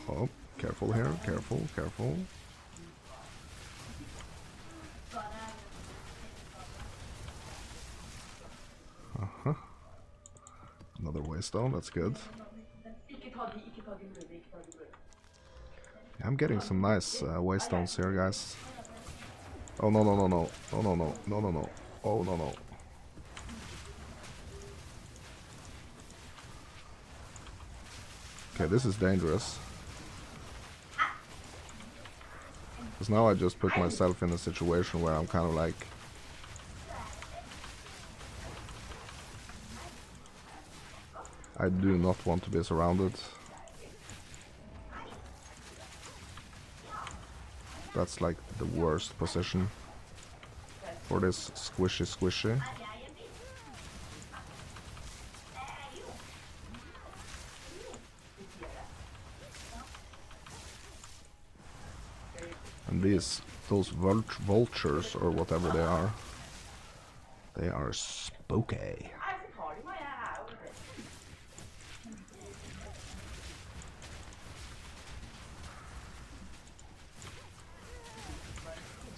oh. Careful here, careful, careful. Another waystone, that's good. I'm getting some nice waystones here, guys. Oh no no no no no no no no no no. Oh no no. Okay, this is dangerous. Because now I just put myself in a situation where I'm kind of like... I do not want to be surrounded. That's like the worst position for this squishy. And those vultures or whatever they are spooky.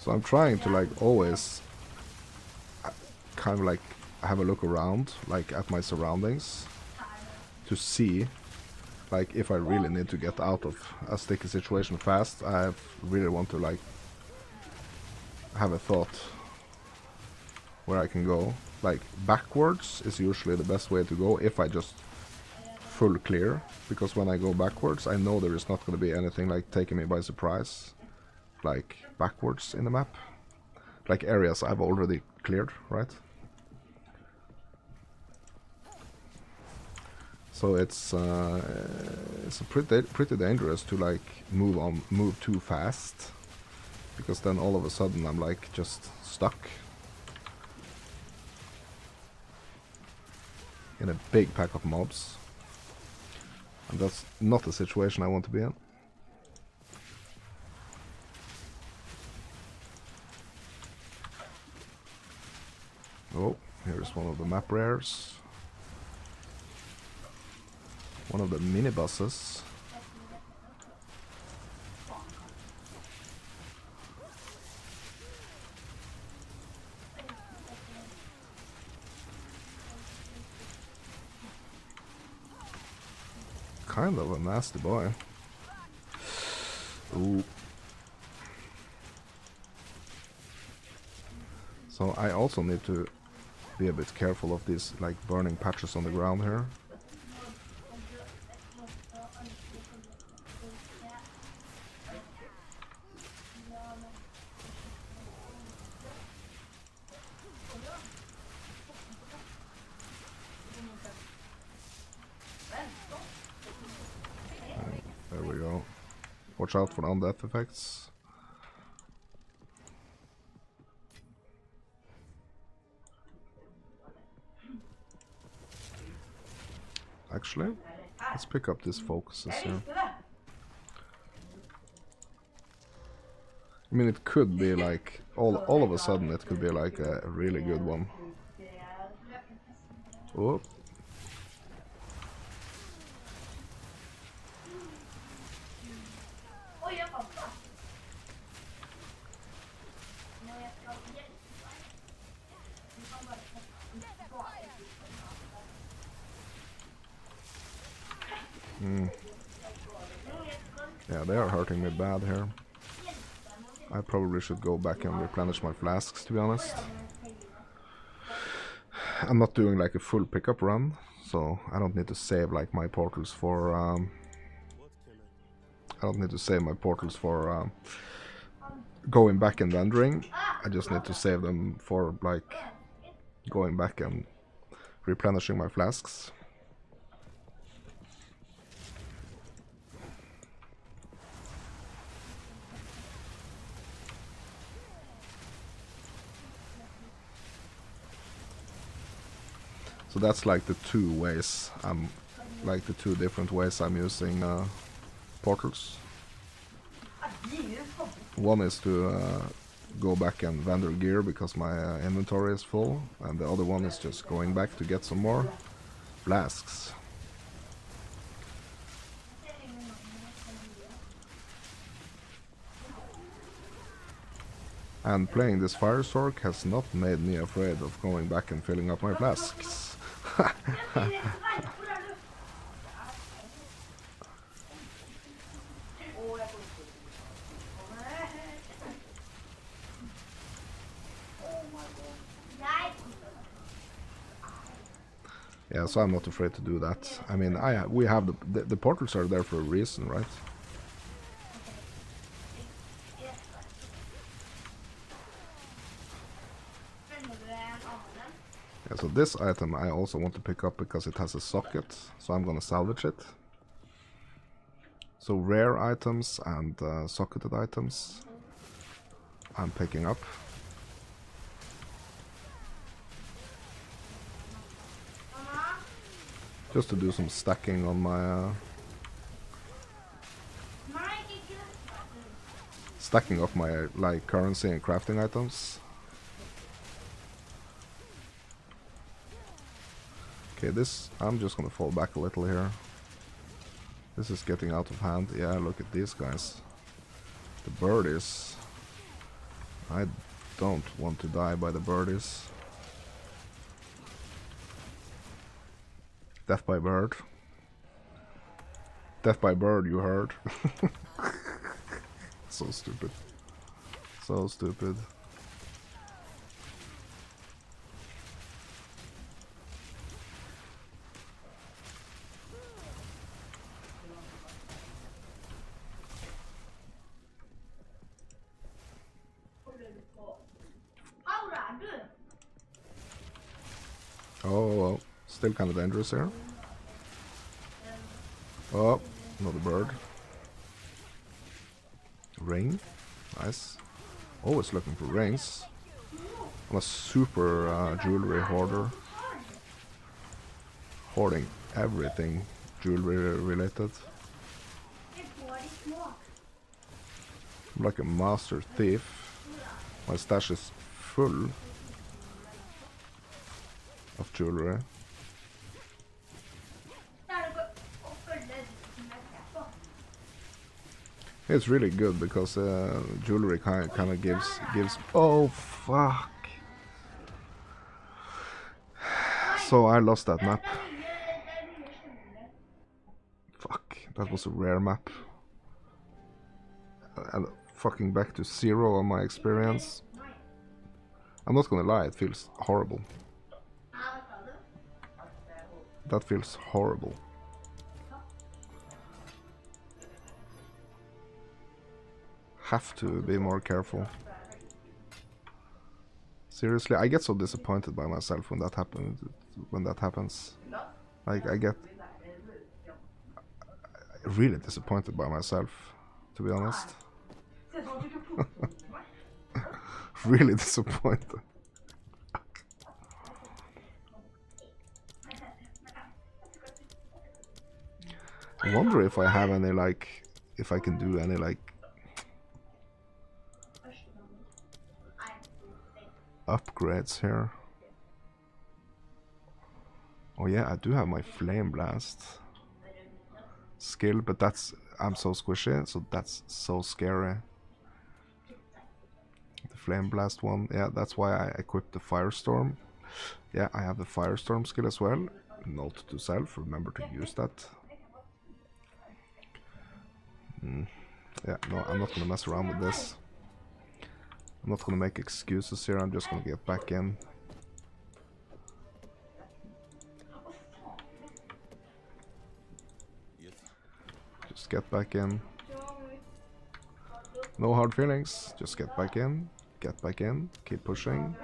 So I'm trying to like always kind of like have a look around, like at my surroundings, to see like if I really need to get out of a sticky situation fast. I really want to like have a thought where I can go. Like backwards is usually the best way to go if I just full clear, because when I go backwards I know there is not going to be anything like taking me by surprise, like backwards in the map, like areas I've already cleared, right? So it's pretty dangerous to like move too fast, because then all of a sudden I'm like just stuck in a big pack of mobs, and that's not the situation I want to be in. Oh, here's one of the map rares. One of the minibuses. kind of a nasty boy. Ooh. So I also need to be a bit careful of these like burning patches on the ground here. There we go. Watch out for undeath effects. Actually, let's pick up these focuses here. I mean, it could be like, all of a sudden it could be like a really good one. Oh. Yeah, they are hurting me bad here. I probably should go back and replenish my flasks, to be honest. I'm not doing like a full pickup run, so I don't need to save like my portals for I don't need to save my portals for going back and rendering. I just need to save them for like going back and replenishing my flasks. So that's like the two ways like the two different ways I'm using portals. One is to go back and vendor gear because my inventory is full, and the other one is just going back to get some more flasks. And playing this Fire Sork has not made me afraid of going back and filling up my flasks. Yeah, so I'm not afraid to do that. I mean, we have the portals are there for a reason, right? Yeah, so this item I also want to pick up because it has a socket, so I'm gonna salvage it. So rare items and socketed items I'm picking up. Just to do some stacking on my stacking of my like currency and crafting items. Okay, this I'm just gonna fall back a little here. This is getting out of hand. Yeah, look at these guys. The birdies. I don't want to die by the birdies. Death by bird. Death by bird, you heard. So stupid. So stupid. Oh, well, still kind of dangerous here. Oh, another bird. Ring, nice. Always looking for rings. I'm a super jewelry hoarder. Hoarding everything jewelry related. I'm like a master thief. My stash is full of jewelry. It's really good because jewelry kind of gives. Oh fuck! So I lost that map. Fuck. That was a rare map. And fucking back to 0 on my experience. I'm not gonna lie, it feels horrible. That feels horrible. Have to be more careful. Seriously, I get so disappointed by myself when that happens. Like, I get really disappointed by myself, to be honest. Really disappointed. I wonder if I have any, like, if I can do any, like, upgrades here. Oh yeah, I do have my flame blast skill, but I'm so squishy, so that's so scary. The flame blast one, yeah, that's why I equipped the firestorm. Yeah, I have the firestorm skill as well. Note to self, remember to use that. Yeah, no, I'm not gonna mess around with this. I'm not gonna make excuses here, I'm just gonna get back in. Just get back in. No hard feelings, just get back in, keep pushing.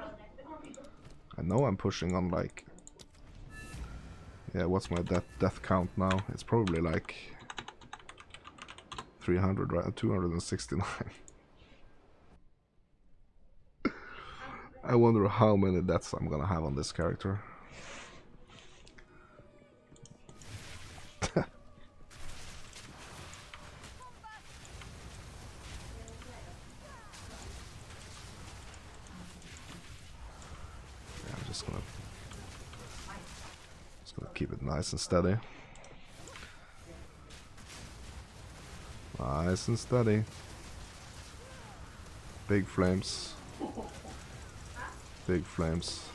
I know I'm pushing on, like... Yeah, what's my death count now? It's probably like 300, right? 269. I wonder how many deaths I'm gonna have on this character. I'm just gonna keep it nice and steady. Nice and steady. Big flames. Big flames.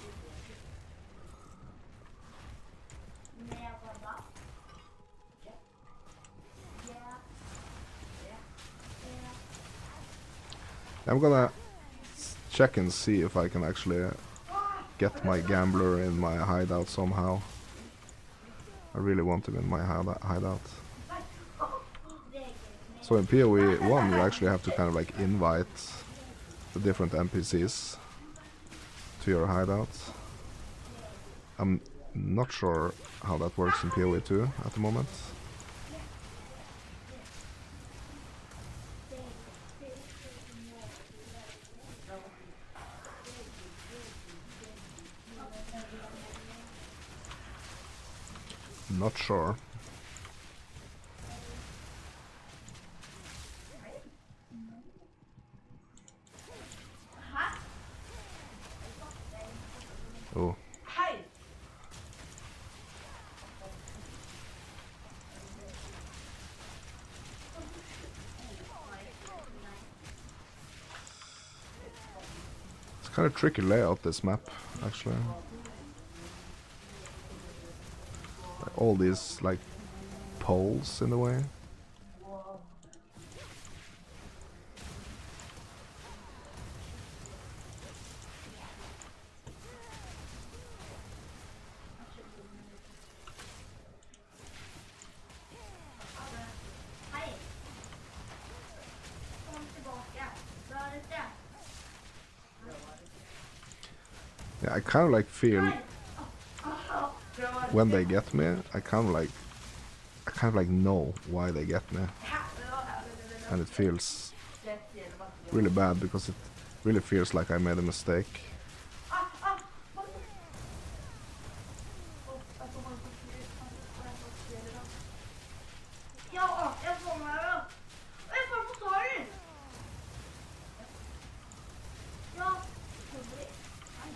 I'm gonna check and see if I can actually get my gambler in my hideout somehow. I really want him in my hideout. So in POE 1 you actually have to kind of like invite the different NPCs to your hideout. I'm not sure how that works in POE 2 at the moment. Not sure. Oh. It's kind of tricky layout, this map, actually. Like all these, like, poles in the way. Yeah, I kind of like feel when they get me, I kind of like know why they get me, and it feels really bad because it really feels like I made a mistake.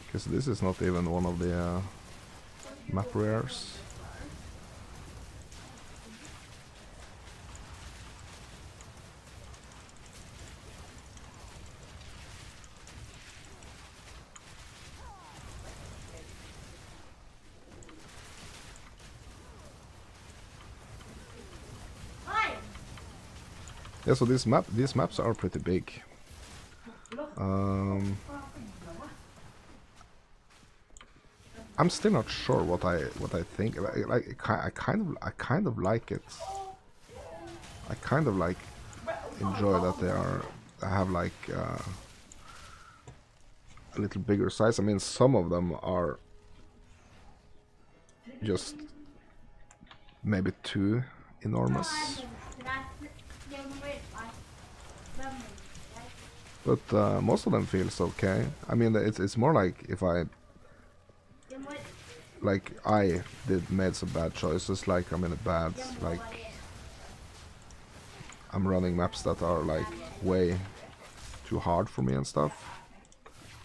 Because this is not even one of the map rares. Yeah, so these maps are pretty big. I'm still not sure what I think. I kind of like it. I kind of like enjoy that they have like a little bigger size. I mean, some of them are just maybe too enormous. But most of them feels okay. I mean, it's more like if I made some bad choices, like I'm in a bad, like I'm running maps that are like way too hard for me and stuff,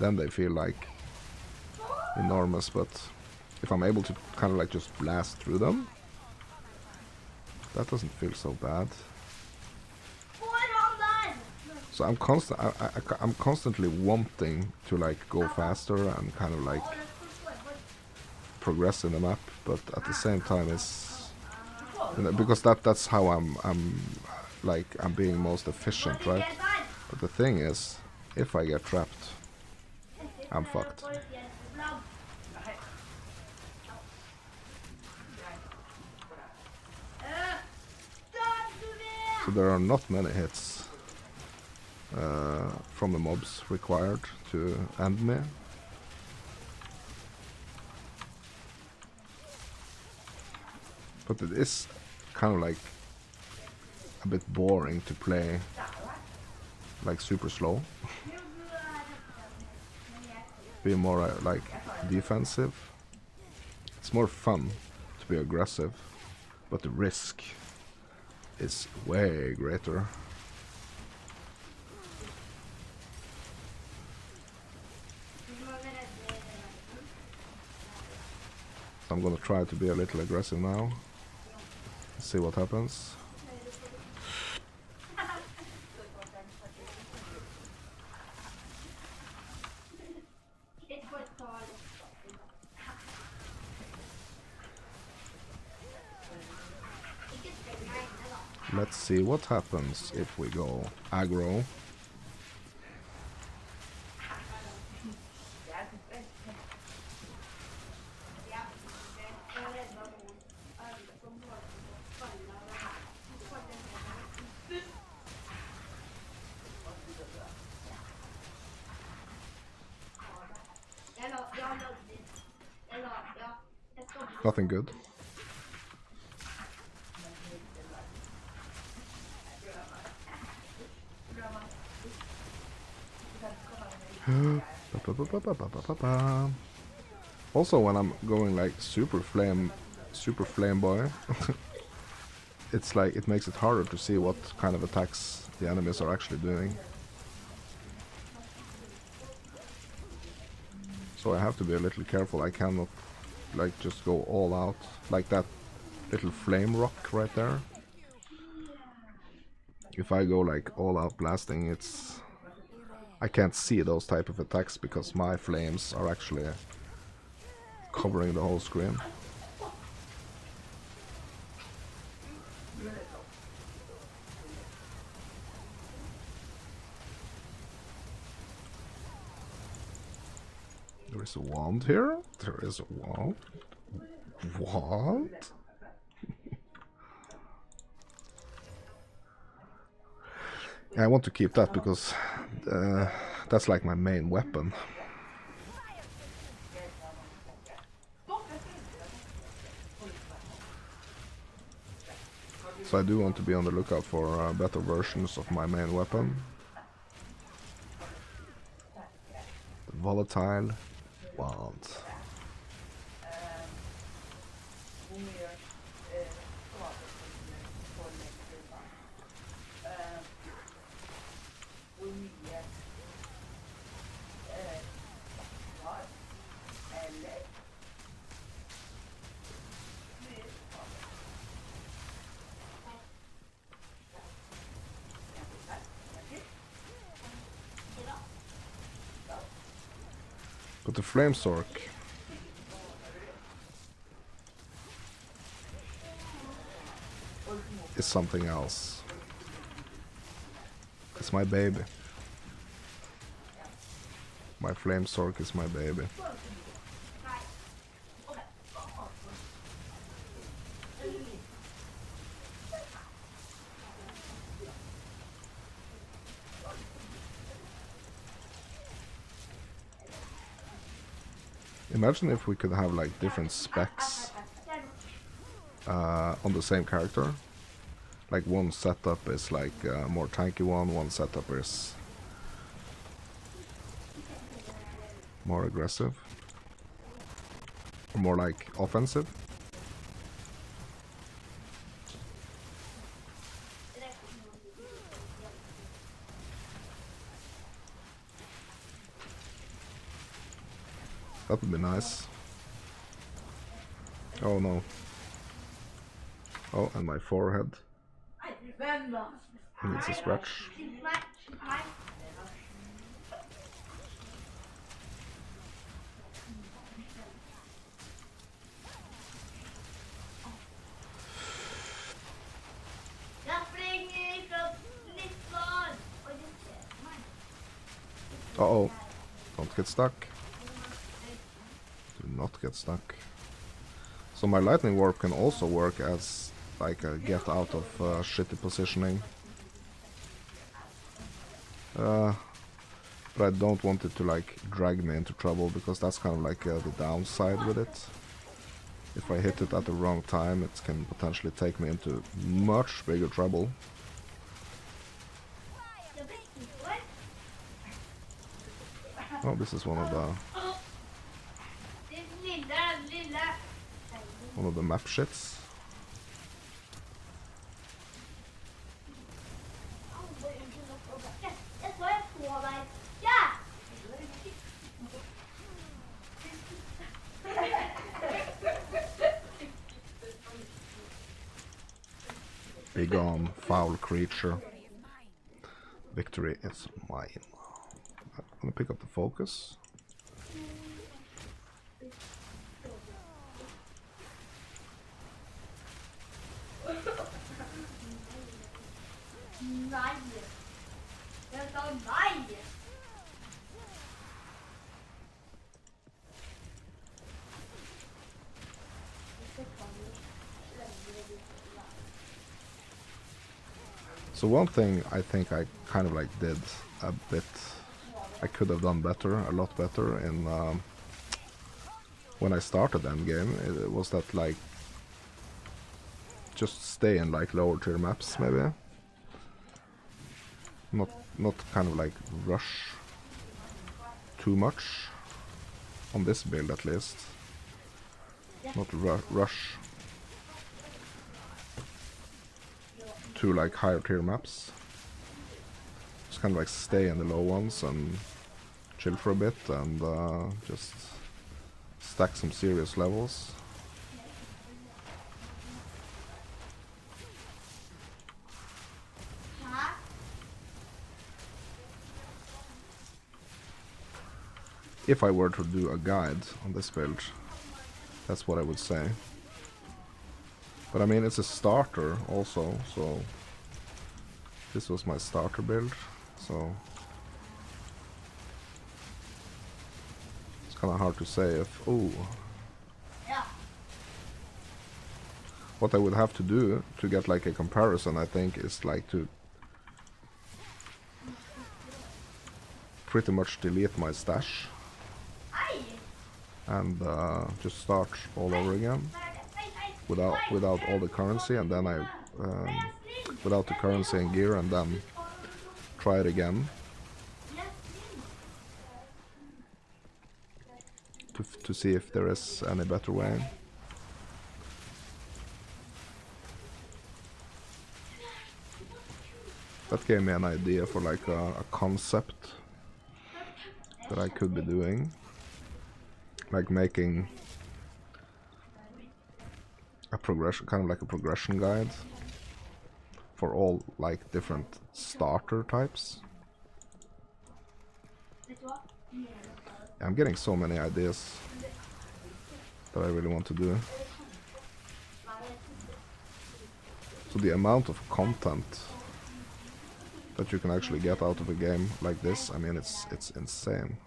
then they feel like enormous. But if I'm able to kind of like just blast through them, that doesn't feel so bad. So I'm constantly wanting to like go faster and kind of like progress in the map, but at the same time it's, you know, because that's how I'm being most efficient, right? But the thing is, if I get trapped, I'm fucked. So there are not many hits from the mobs required to end me. But it is kind of like a bit boring to play like super slow. Be more like defensive. It's more fun to be aggressive, but the risk is way greater. So I'm gonna try to be a little aggressive now. See what happens. Let's see what happens if we go aggro. Nothing good. Also, when I'm going like super flame boy, it's like it makes it harder to see what kind of attacks the enemies are actually doing. So I have to be a little careful. I cannot like just go all out like that little flame rock right there. If I go like all out blasting, I can't see those type of attacks because my flames are actually covering the whole screen. There is a wand here. There is a wand. What? I want to keep that because that's like my main weapon. So I do want to be on the lookout for better versions of my main weapon. The volatile wand. But the flame sork is something else. It's my baby. My flame sork is my baby. Imagine if we could have like different specs on the same character. Like one setup is like more tanky one setup is more aggressive. Or more like offensive. That would be nice. Oh no. Oh, and my forehead needs a stretch. Uh-oh. Don't get stuck. Do not get stuck. So my lightning warp can also work as like a get out of shitty positioning. But I don't want it to like drag me into trouble, because that's kind of like the downside with it. If I hit it at the wrong time, it can potentially take me into much bigger trouble. Oh, this is one of the map shits. Be gone, foul creature. Victory is mine. I'm gonna pick up the focus. So one thing I think I kind of like did a bit, I could have done better, a lot better in when I started endgame, it was that like just stay in like lower tier maps maybe. Not kind of like rush too much on this build at least. Not rush to like higher tier maps. Just kind of like stay in the low ones and chill for a bit and just stack some serious levels. If I were to do a guide on this build, that's what I would say. But I mean, it's a starter also, so this was my starter build, so it's kind of hard to say if, oh, what I would have to do to get like a comparison, I think, is like to pretty much delete my stash and just start all over again without all the currency, and then I without the currency and gear, and then try it again to see if there is any better way. That gave me an idea for like a concept that I could be doing, like making a progression, kind of like a progression guide for all like different starter types. I'm getting so many ideas that I really want to do. So the amount of content that you can actually get out of a game like this, I mean, it's insane.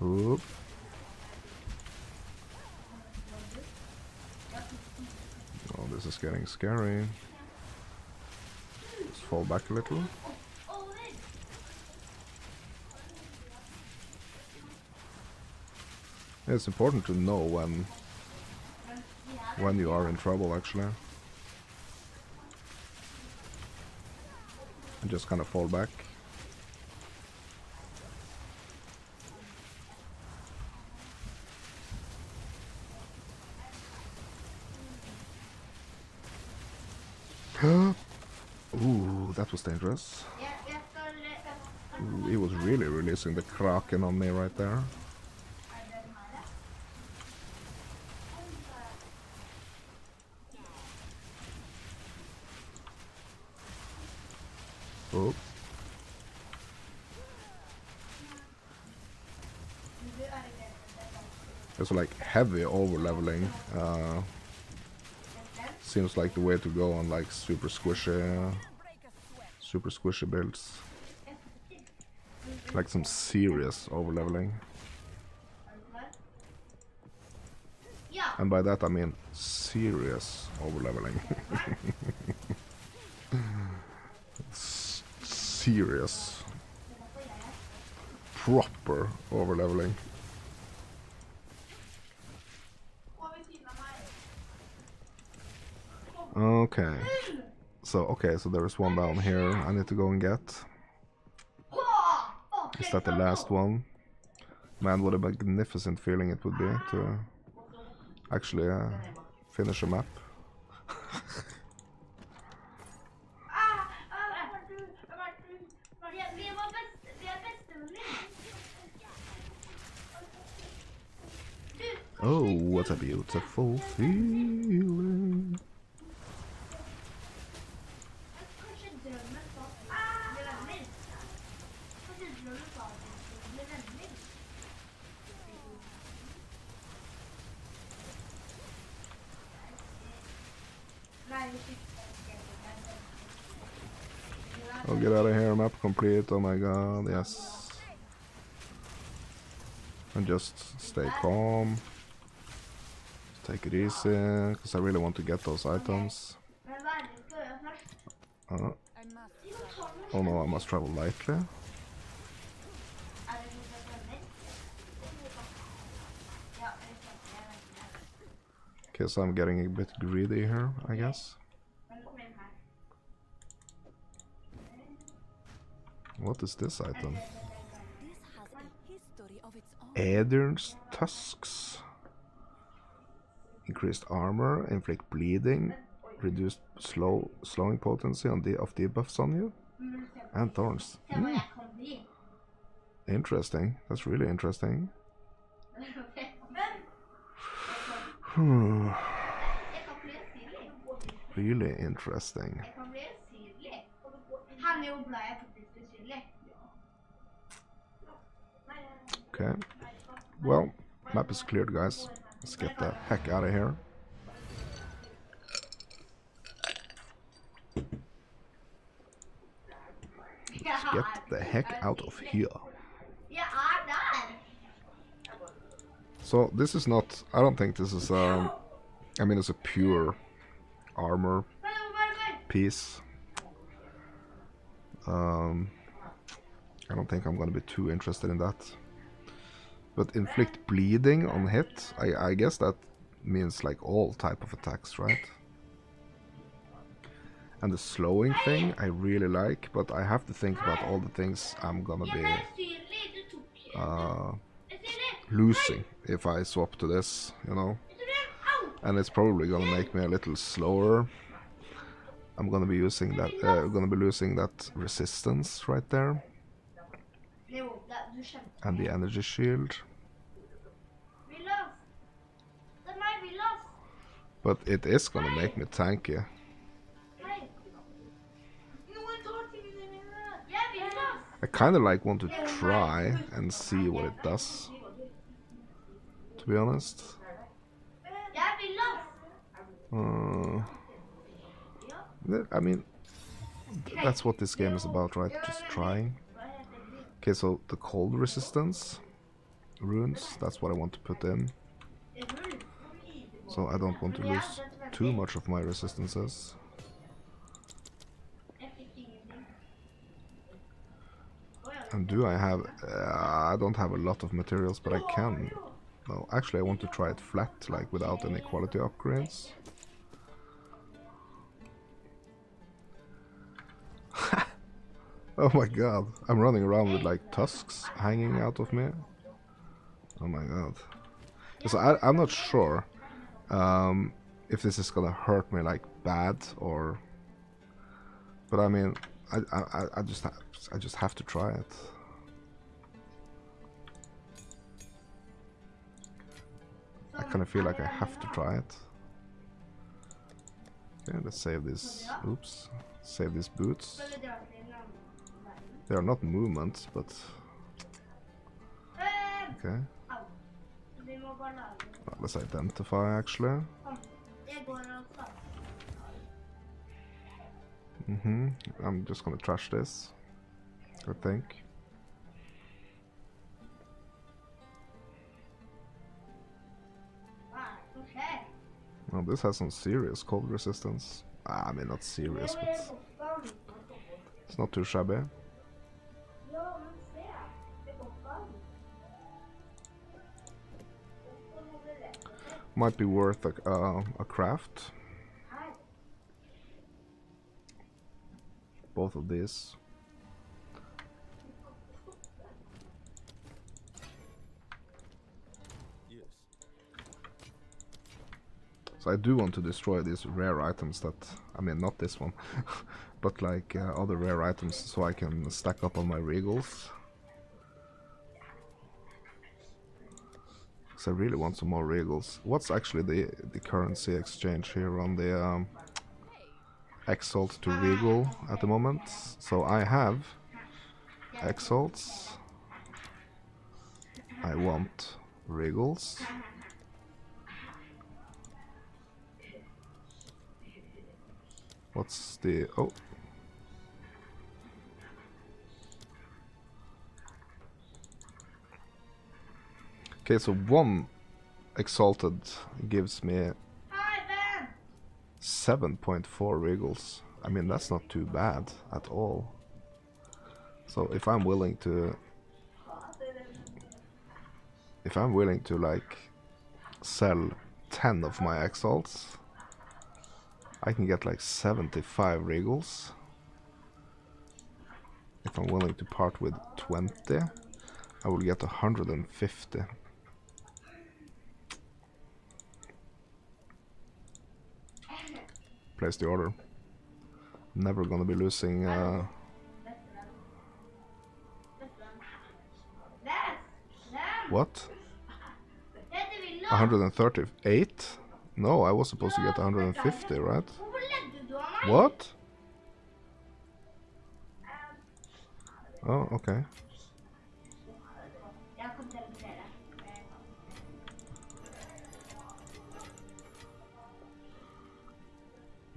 Oop. Oh, this is getting scary. Just fall back a little. It's important to know when you are in trouble, actually. And just kind of fall back. Ooh, that was dangerous. Ooh, he was really releasing the Kraken on me right there. Oh. It's like heavy over leveling. Seems like the way to go on like super squishy builds. Like some serious over leveling. And by that I mean serious over leveling. Serious. Proper over leveling. Okay. So there is one down here I need to go and get. Is that the last one? Man, what a magnificent feeling it would be to actually finish a map. Oh, what a beautiful feeling. I'll get out of here, map complete, oh my god, yes. And just stay calm. Take it easy, because I really want to get those items. Oh no, I must travel lightly. Okay, so I'm getting a bit greedy here, I guess. What is this item? Aedirn's tusks. Increased armor, inflict bleeding, reduced slowing potency on of debuffs on you, and thorns. Interesting. That's really interesting. Really interesting. Okay. Well, map is cleared, guys. Let's get the heck out of here. Let's get the heck out of here. So this is not, I don't think this is I mean, it's a pure armor piece. I don't think I'm gonna be too interested in that. But inflict bleeding on hit, I guess that means like all type of attacks, right? And the slowing thing I really like, but I have to think about all the things I'm gonna be losing if I swap to this, you know? And it's probably gonna make me a little slower. I'm gonna be using that, gonna be losing that resistance right there. And the energy shield. But it is gonna make me tanky. I kinda like want to try and see what it does. be honest. I mean, that's what this game is about, right? Just trying. Okay, so the cold resistance runes, that's what I want to put in. So I don't want to lose too much of my resistances. And do I have... I don't have a lot of materials, but I can... No, actually I want to try it flat, like without any quality upgrades. Oh my god, I'm running around with like tusks hanging out of me. Oh my god. So I'm not sure if this is gonna hurt me like bad or... But I mean, I just have to try it. I kind of feel like I have to try it. Okay, let's save this. Oops, save these boots. They are not movements, but okay. Let's identify actually. I'm just gonna trash this, I think. Well, this has some serious cold resistance. I mean, not serious, but it's not too shabby. Might be worth a craft. Both of these. So I do want to destroy these rare items that... I mean, not this one. But like other rare items so I can stack up on my regals. Because I really want some more regals. What's actually the currency exchange here on the exalt to regal at the moment? So I have exalts. I want regals. What's the... oh. Okay, so one exalted gives me 7.4 regals. I mean, that's not too bad at all. So if I'm willing to... if I'm willing to like sell 10 of my exalts, I can get like 75 regals. If I'm willing to part with 20, I will get 150. Place the order. Never gonna be losing. What? 138? No, I was supposed to get 150, right? What? Oh, okay.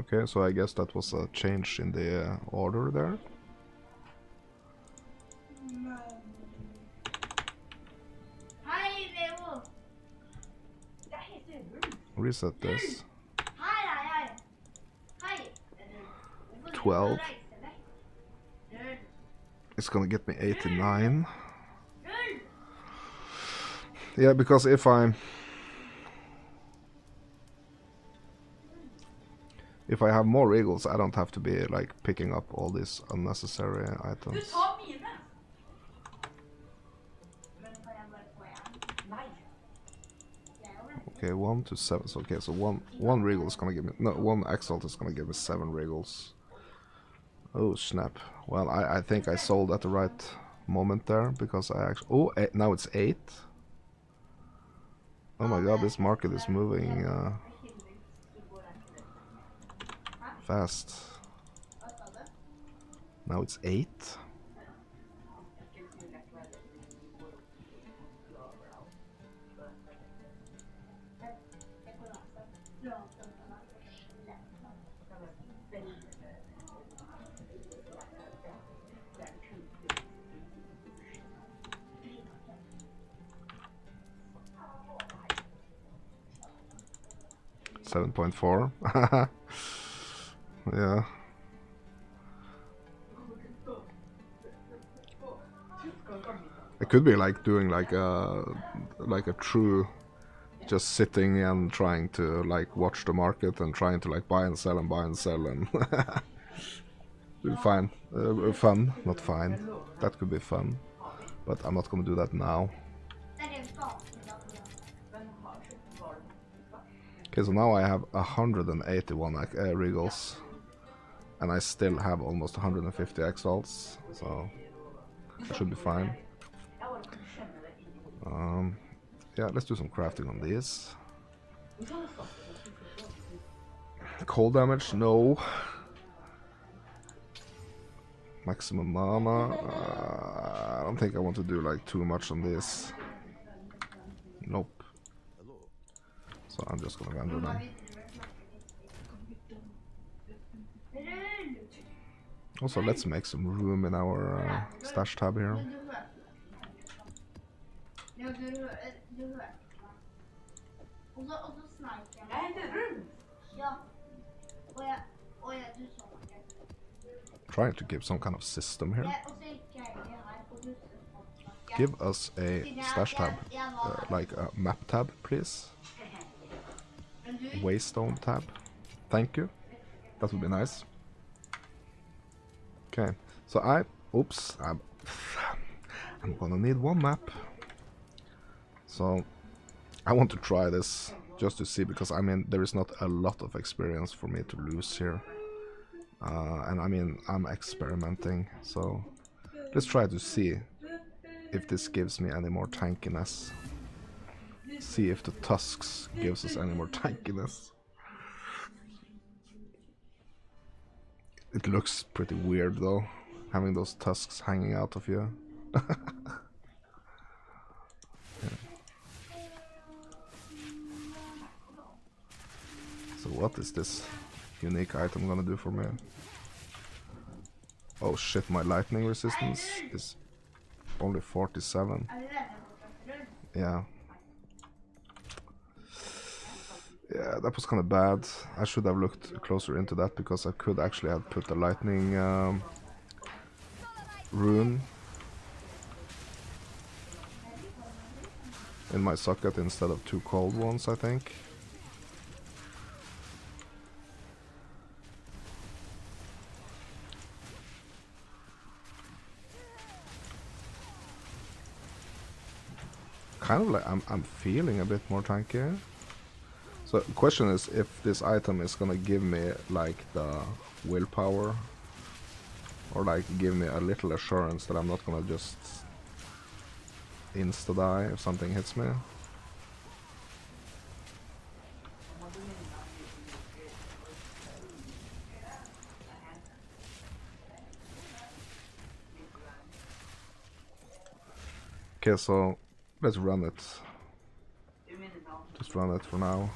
Okay, so I guess that was a change in the order there. Reset this. 12. It's gonna get me 89. Yeah, because if I have more regals, I don't have to be like picking up all these unnecessary items. Okay, 1 to 7. So, okay, so one regal is gonna give me... no, one exalt is gonna give me 7 regals. Oh snap. Well, I think I sold at the right moment there, because I actually... oh, now it's 8. Oh my god, this market is moving fast. Now it's 8. 7.4. Yeah. It could be like doing like a true, just sitting and trying to like watch the market and trying to like buy and sell and buy and sell and fine, fun, not fine. That could be fun, but I'm not gonna do that now. Okay, so now I have 181 regals, and I still have almost 150 exalts, so I should be fine. Yeah, let's do some crafting on these. Cold damage, no. Maximum mana. I don't think I want to do like too much on this. Nope. So I'm just gonna render them. Also, let's make some room in our stash tab here. Trying to give some kind of system here. Give us a stash tab, like a map tab, please. Waystone tab. Thank you. That would be nice. Okay, so I'm gonna need one map. So I want to try this just to see, because I mean there is not a lot of experience for me to lose here. And I mean I'm experimenting, so let's try to see if this gives me any more tankiness. See if the tusks gives us any more tankiness. It looks pretty weird though, having those tusks hanging out of you. Yeah. So what is this unique item gonna do for me? Oh shit, my lightning resistance is only 47. Yeah. Yeah, that was kind of bad. I should have looked closer into that, because I could actually have put the lightning rune in my socket instead of 2 cold ones, I think. Kind of like I'm feeling a bit more tanky. So the question is if this item is gonna give me like the willpower, or like give me a little assurance that I'm not gonna just insta-die if something hits me. Okay, so let's run it. Just run it for now.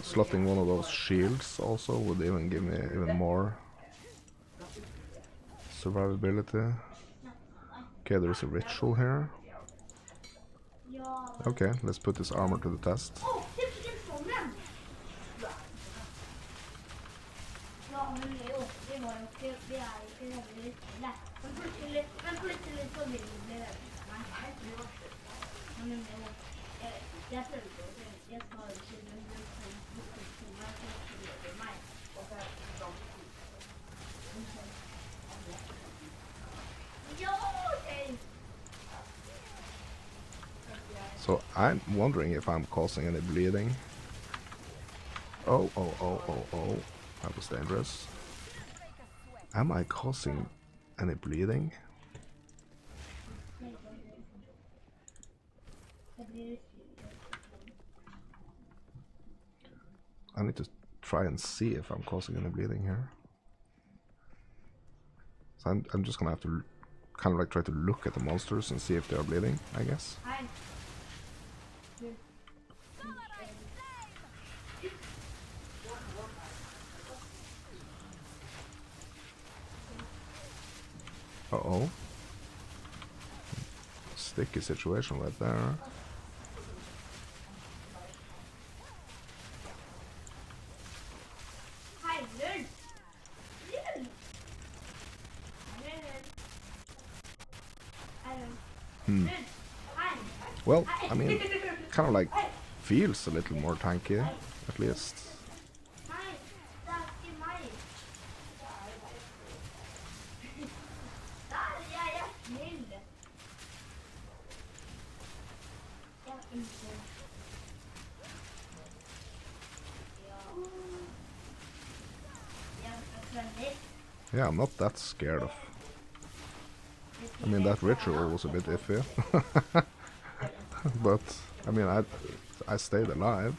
Slotting one of those shields also would even give me even more survivability. Okay, there's a ritual here. Okay, let's put this armor to the test. So I'm wondering if I'm causing any bleeding. Oh, that was dangerous. Am I causing any bleeding? I need to try and see if I'm causing any bleeding here. So I'm just gonna have to kind of like try to look at the monsters and see if they are bleeding, I guess. Uh-oh. Sticky situation right there. Well, I mean, kind of like feels a little more tanky, at least. Yeah, I'm not that scared of. I mean, that ritual was a bit iffy. But, I mean, I stayed alive.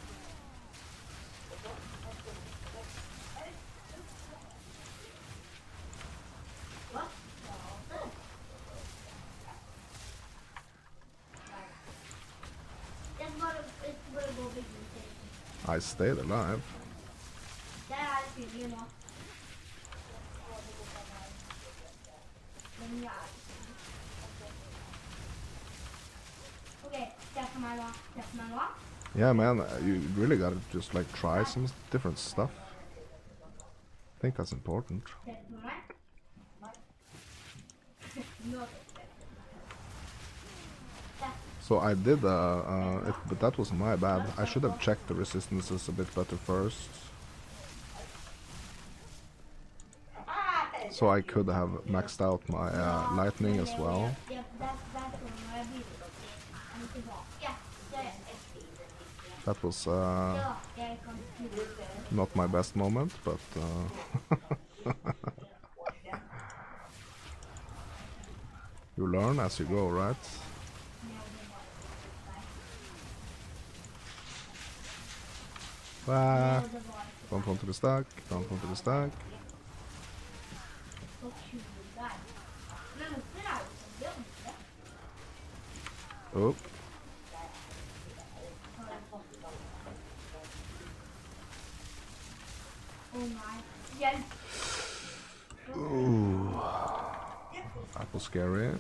I stayed alive. Yeah, man, you really gotta just like try some different stuff. I think that's important. So I did, but that was my bad. I should have checked the resistances a bit better first. So I could have maxed out my lightning as well. That was not my best moment, but you learn as you go, right? Ah, don't want to be stuck, don't want to be stuck. Oh. Ooh. That was scary.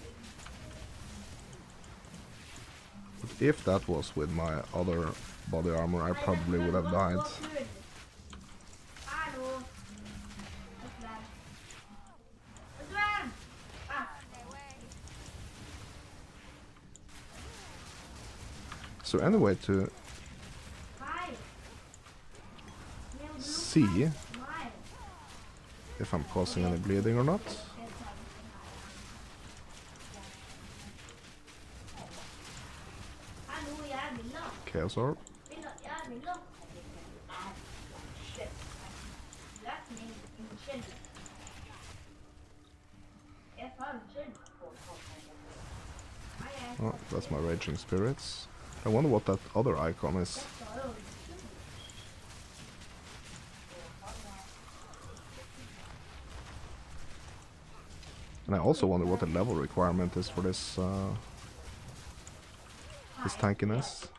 But if that was with my other body armor, I probably would have died. So anyway, to see if I'm causing any bleeding or not. Chaos Orb. Oh, that's my Raging Spirits. I wonder what that other icon is. And I also wonder what the level requirement is for this this tankiness.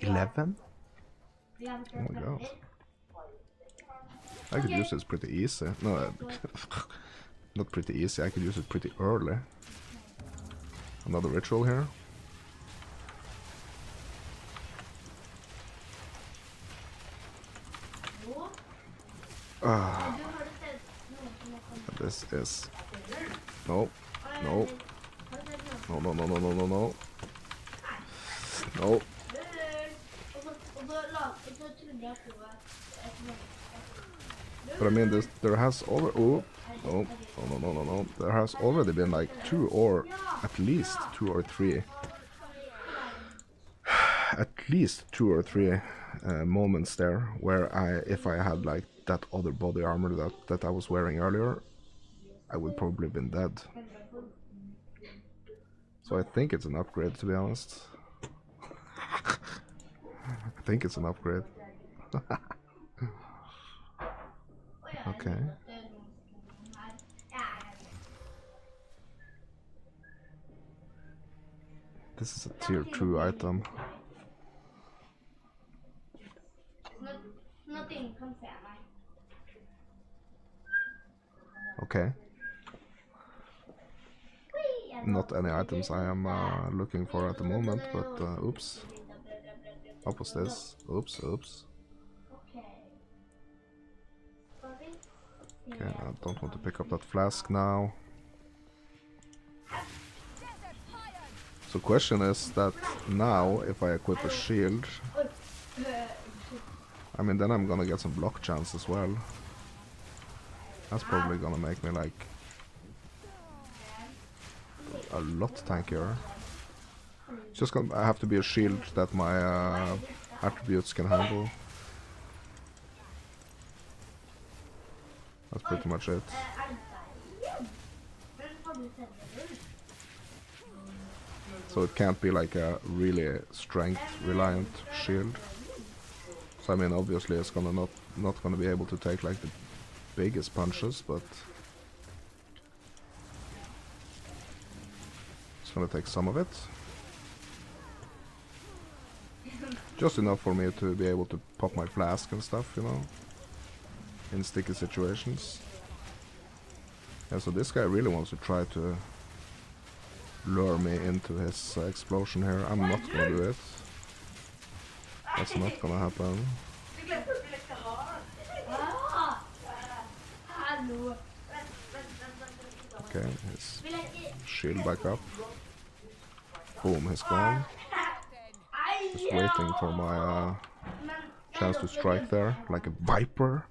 11? Oh my god. I could use this pretty easy. No, not pretty easy, I could use it pretty early. Another ritual here. This is... No. No. No, no, no, no, no, no, no. No. But I mean, there has already... Oh, no, no, no, no, no. There has already been like at least two or three moments there where if I had like that other body armor that I was wearing earlier, I would probably have been dead. So I think it's an upgrade, to be honest. I think it's an upgrade. Okay. This is a tier 2 item. Okay. Not any items I am looking for at the moment, but oops. What was this? Oops, oops. Okay, I don't want to pick up that flask now. So question is that now, if I equip a shield, I mean, then I'm gonna get some block chance as well. That's probably gonna make me like a lot tankier. Just gonna, I have to be a shield that my attributes can handle. That's pretty much it. So it can't be like a really strength reliant shield. So I mean, obviously it's gonna not gonna be able to take like the biggest punches, but it's gonna take some of it. Just enough for me to be able to pop my flask and stuff, you know, in sticky situations. Yeah, so this guy really wants to try to lure me into his explosion here. I'm not gonna do it. That's not gonna happen. Okay, his shield back up. Boom, he's gone. Just waiting for my chance to strike there, like a viper.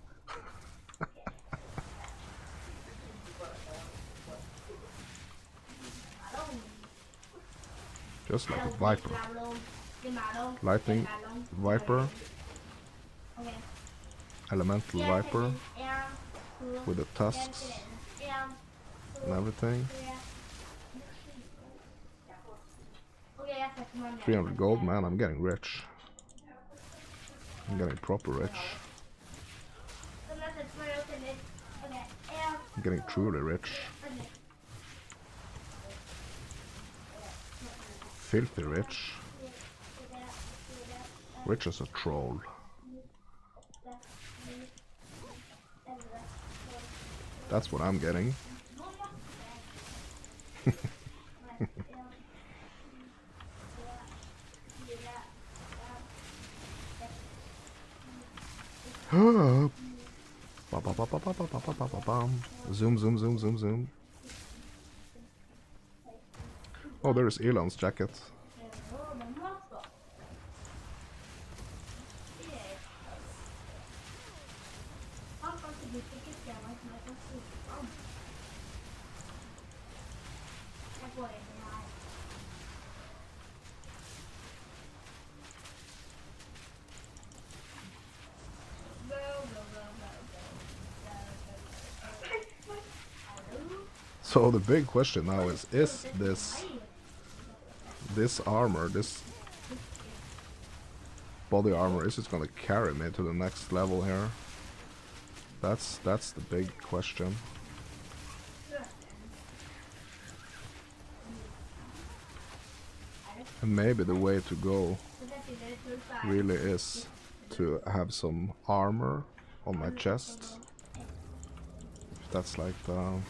Just like a viper. Lightning viper. Elemental viper. With the tusks and everything. 300 gold, man, I'm getting rich. I'm getting proper rich. I'm getting truly rich. Filthy rich. Rich as a troll. That's what I'm getting. Zoom, zoom, zoom, zoom, zoom. Oh, there is Elon's jacket. So the big question now is this armor, this body armor, is it gonna carry me to the next level here? That's the big question. And maybe the way to go really is to have some armor on my chest. If that's like the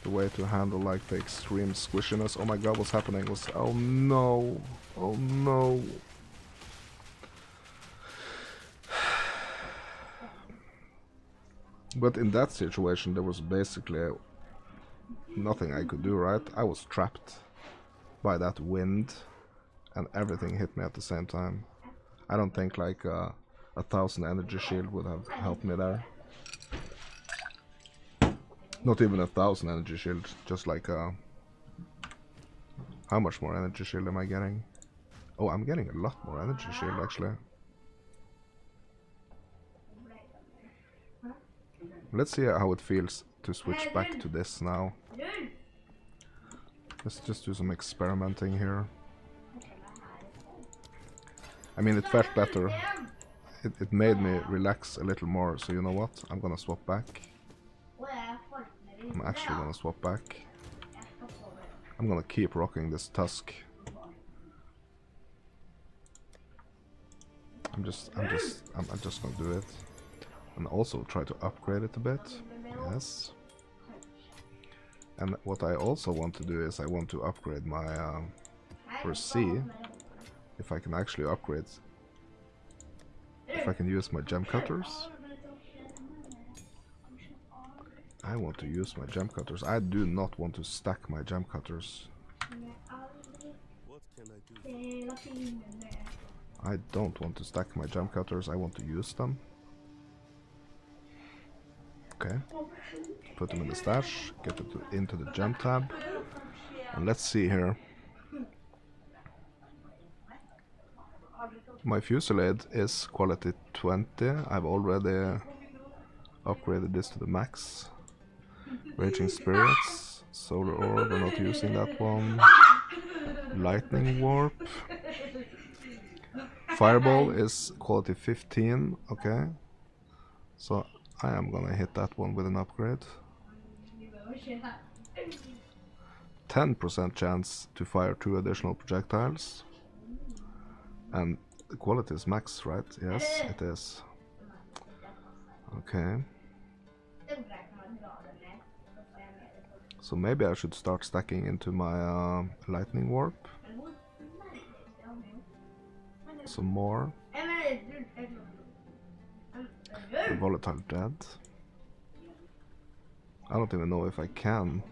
way to handle like the extreme squishiness. Oh my god, what's happening? Oh no. Oh no. But in that situation there was basically nothing I could do, right? I was trapped by that wind and everything hit me at the same time. I don't think like 1,000 energy shield would have helped me there. Not even 1,000 energy shield, just like how much more energy shield am I getting? Oh, I'm getting a lot more energy shield actually. Let's see how it feels to switch back to this now. Let's just do some experimenting here. I mean, it felt better. It made me relax a little more, so you know what? I'm gonna swap back. I'm actually gonna swap back. I'm gonna keep rocking this tusk. I'm just gonna do it. And also try to upgrade it a bit. Yes. And what I also want to do is I want to upgrade my for C. If I can actually upgrade, if I can use my gem cutters. I want to use my gem cutters. I do not want to stack my gem cutters. What can I do? I don't want to stack my gem cutters. I want to use them. Okay. Put them in the stash. Get it into the gem tab. And let's see here. My fusillade is quality 20. I've already upgraded this to the max. Raging spirits, solar orb, we're not using that one. Lightning warp. Fireball is quality 15, okay. So I am gonna hit that one with an upgrade. 10% chance to fire 2 additional projectiles. And the quality is max, right? Yes, it is. Okay. So maybe I should start stacking into my lightning warp. Some more. The volatile dead. I don't even know if I can.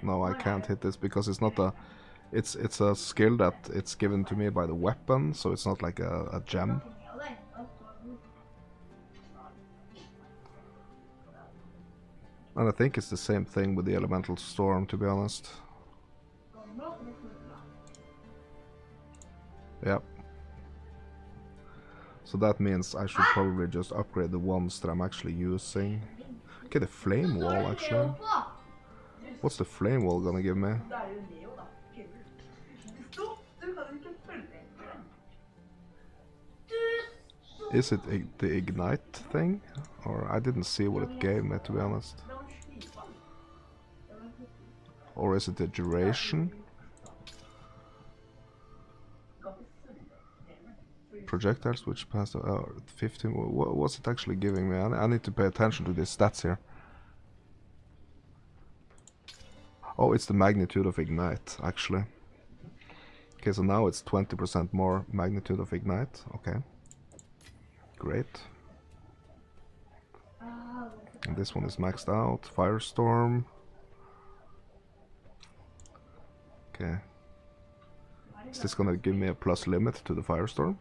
No, I can't hit this because it's not a... It's a skill that it's given to me by the weapon, so it's not like a gem. And I think it's the same thing with the elemental storm, to be honest. Yep. So that means I should probably just upgrade the ones that I'm actually using. Okay, the flame wall actually. What's the flame wall gonna give me? Is it the ignite thing? Or I didn't see what it gave me, to be honest. Or is it the duration? Projectiles which pass 15. What's it actually giving me? I need to pay attention to these stats here. Oh, it's the magnitude of ignite, actually. Okay, so now it's 20% more magnitude of ignite. Okay. Great. And this one is maxed out. Firestorm. Okay. Is this gonna give me a plus limit to the Firestorm?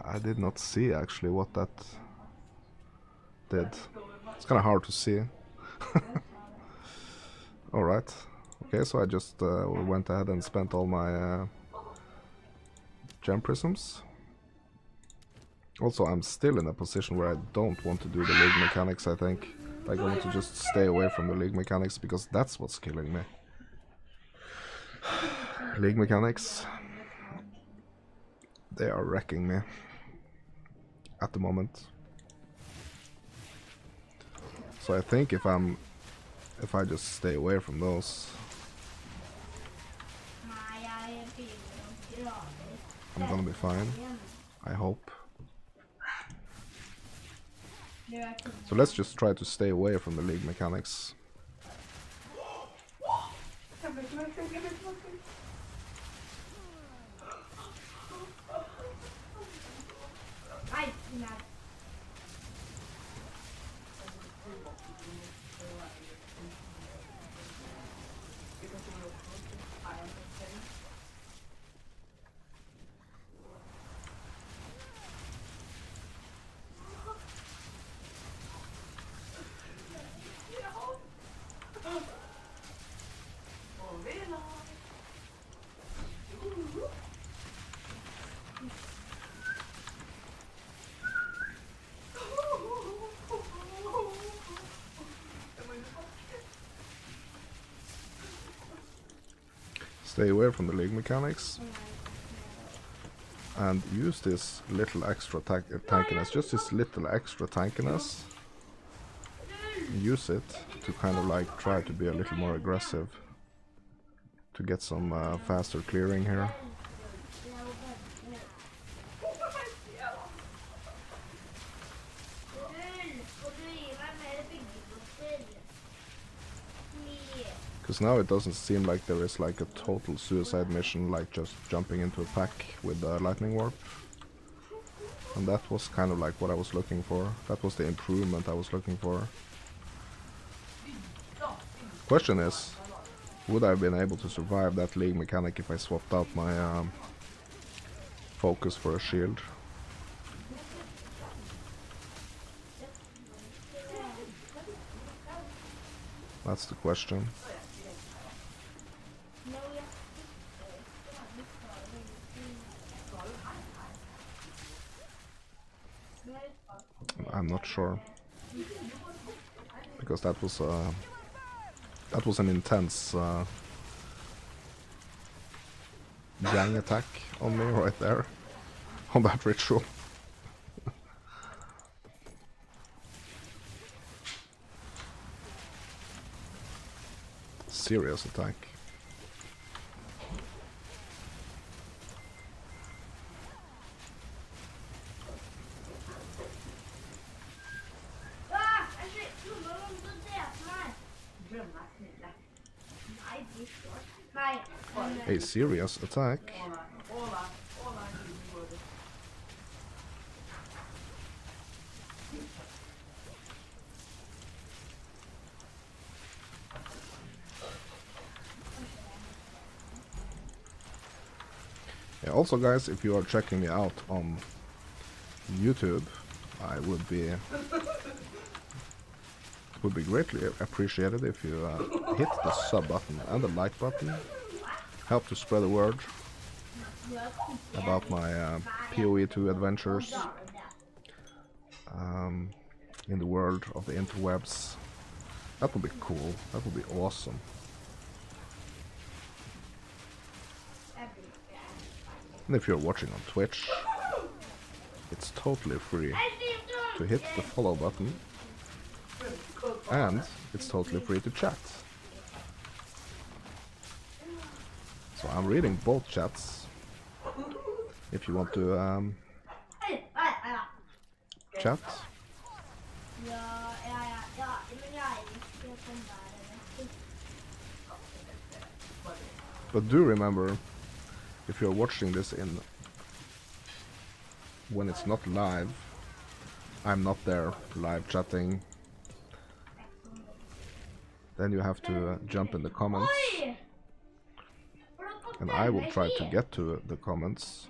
I did not see actually what that did. It's kind of hard to see. Alright. Okay, so I just went ahead and spent all my gem prisms. Also, I'm still in a position where I don't want to do the league mechanics, I think. Like, I want to just stay away from the league mechanics, because that's what's killing me. League mechanics, they are wrecking me at the moment. So I think if I just stay away from those, I'm gonna be fine, I hope. So let's just try to stay away from the league mechanics. Stay away from the league mechanics and use this little extra tankiness, just this little extra tankiness. Use it to kind of like try to be a little more aggressive to get some faster clearing here. Because now it doesn't seem like there is like a total suicide mission, like just jumping into a pack with a lightning warp. And that was kind of like what I was looking for. That was the improvement I was looking for. Question is, would I have been able to survive that league mechanic if I swapped out my focus for a shield? That's the question. I'm not sure, because that was an intense gang attack on me right there on that ritual. Serious attack. A serious attack. Yeah, also guys, if you are checking me out on YouTube, I would be greatly appreciated if you hit the sub button and the like button. Help to spread the word about my POE 2 adventures in the world of the interwebs. That would be cool. That would be awesome. And if you're watching on Twitch, it's totally free to hit the follow button, and it's totally free to chat. So I'm reading both chats. If you want to chat. But do remember, if you're watching this when it's not live, I'm not there live chatting. Then you have to jump in the comments, and I will try to get to the comments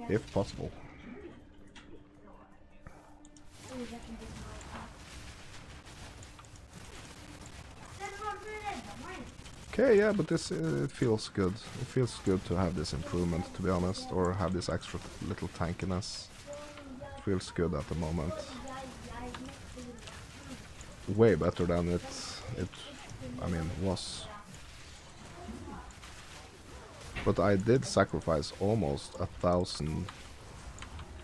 if possible. Okay, yeah, but this it feels good. It feels good to have this improvement, to be honest, or have this extra little tankiness. It feels good at the moment. Way better than it was. But I did sacrifice almost 1,000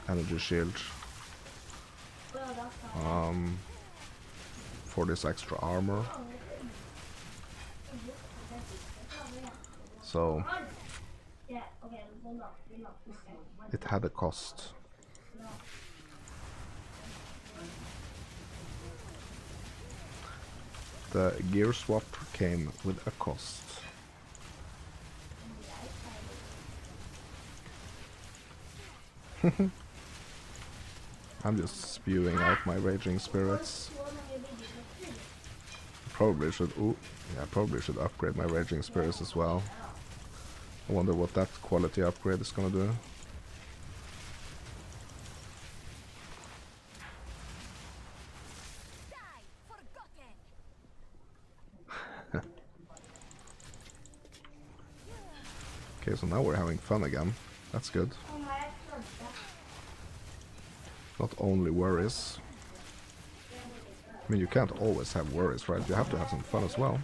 energy shields for this extra armor. So it had a cost. The gear swap came with a cost. I'm just spewing out my raging spirits. Probably should upgrade my raging spirits as well. I wonder what that quality upgrade is gonna do. Okay, so now we're having fun again. That's good. Not only worries. I mean, you can't always have worries, right? You have to have some fun as well.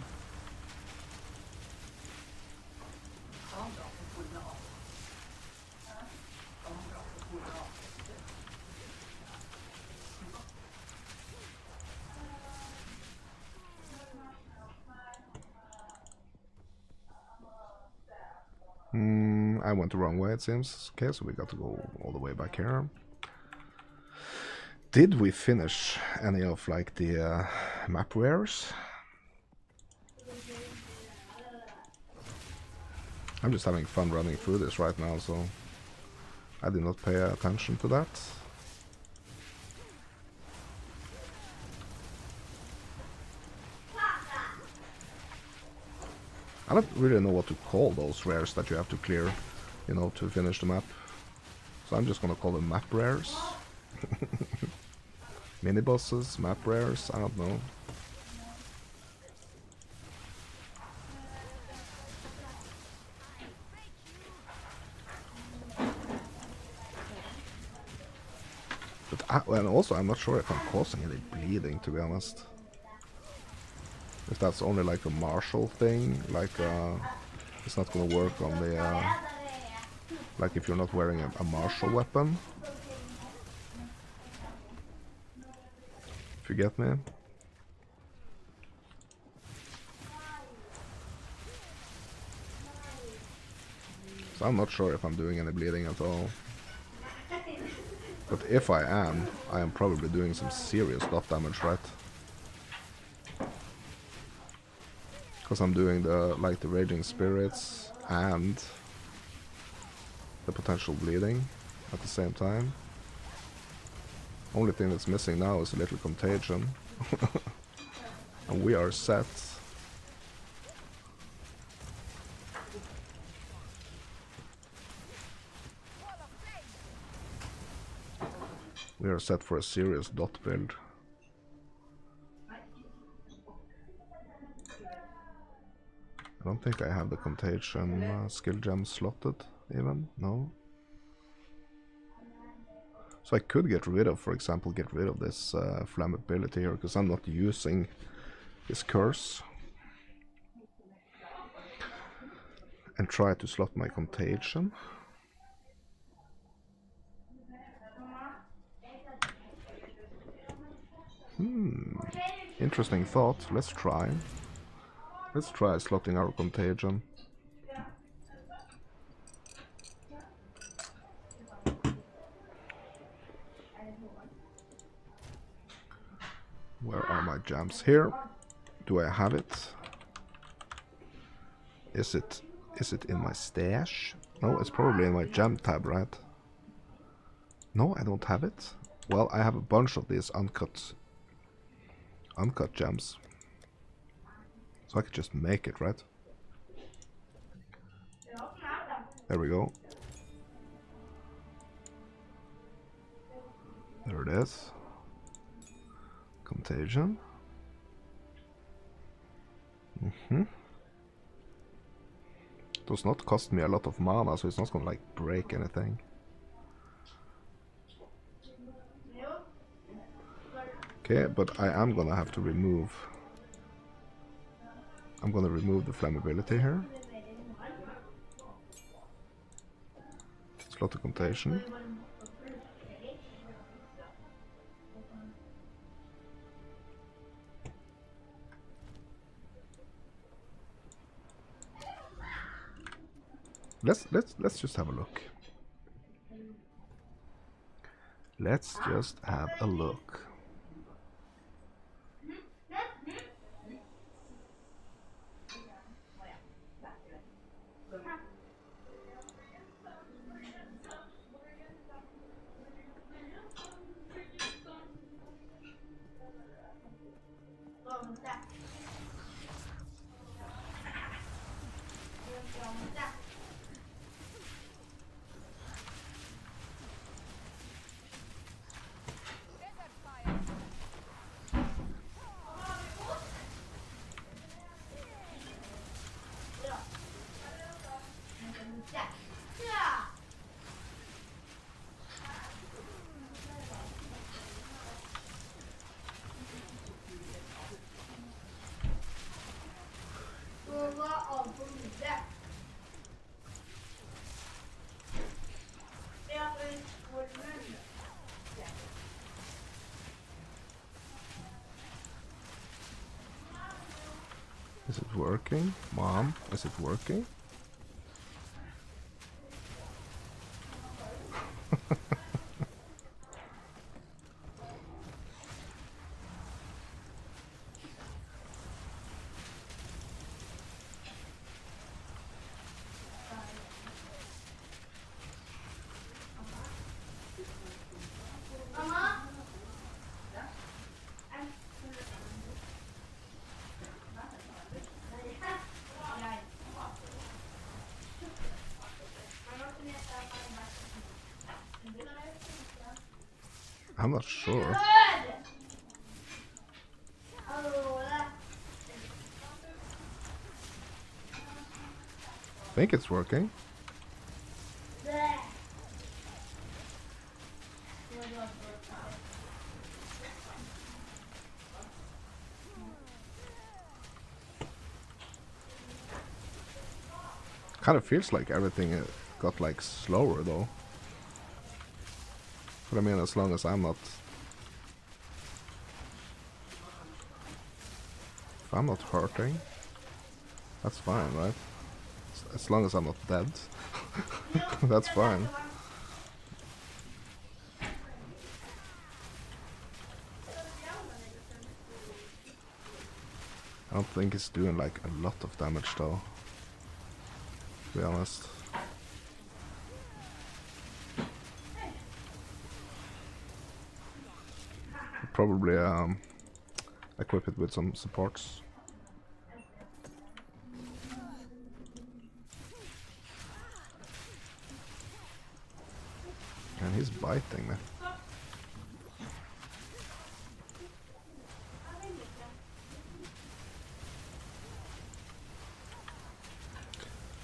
I went the wrong way, it seems. Okay, so we got to go all the way back here. Did we finish any of like the map wares? I'm just having fun running through this right now, so I did not pay attention to that. I don't really know what to call those rares that you have to clear, you know, to finish the map. So I'm just gonna call them map rares. Mini bosses, map rares, I don't know. But and also I'm not sure if I'm causing any bleeding, to be honest. If that's only like a martial thing, like it's not gonna work on the like if you're not wearing a martial weapon. If you get me. So I'm not sure if I'm doing any bleeding at all. But if I am probably doing some serious dot damage, right? Because I'm doing the Raging Spirits and the potential bleeding at the same time. Only thing that's missing now is a little contagion. And we are set. We are set for a serious dot build. I don't think I have the contagion skill gem slotted even, no. So I could get rid of, for example, this flammability here, because I'm not using this curse. And try to slot my contagion. Interesting thought. Let's try. Let's try slotting our contagion. Where are my gems? Here. Do I have it? Is it in my stash? No, it's probably in my gem tab, right? No, I don't have it. Well, I have a bunch of these uncut gems. So I could just make it, right? There we go. There it is. Contagion. It does not cost me a lot of mana, so it's not gonna like break anything. Okay, but I am gonna have to remove. I'm gonna remove the flammability here. Slot the contagion. Let's just have a look. Let's just have a look. Is it working? Mom, is it working? I'm not sure. I think it's working. Kind of feels like everything got like slower though. But I mean, as long as I'm not... If I'm not hurting, that's fine, right? As long as I'm not dead, that's fine. I don't think it's doing like a lot of damage though, to be honest. I'll probably equip it with some supports. And he's biting me.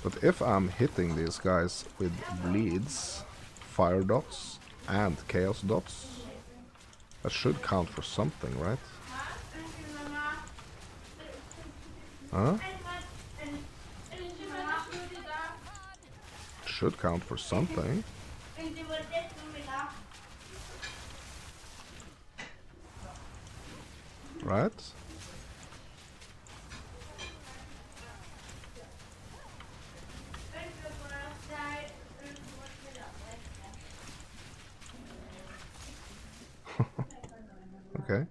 But if I'm hitting these guys with bleeds, fire dots, and chaos dots, that should count for something, right? Huh? Should count for something. Right? Okay.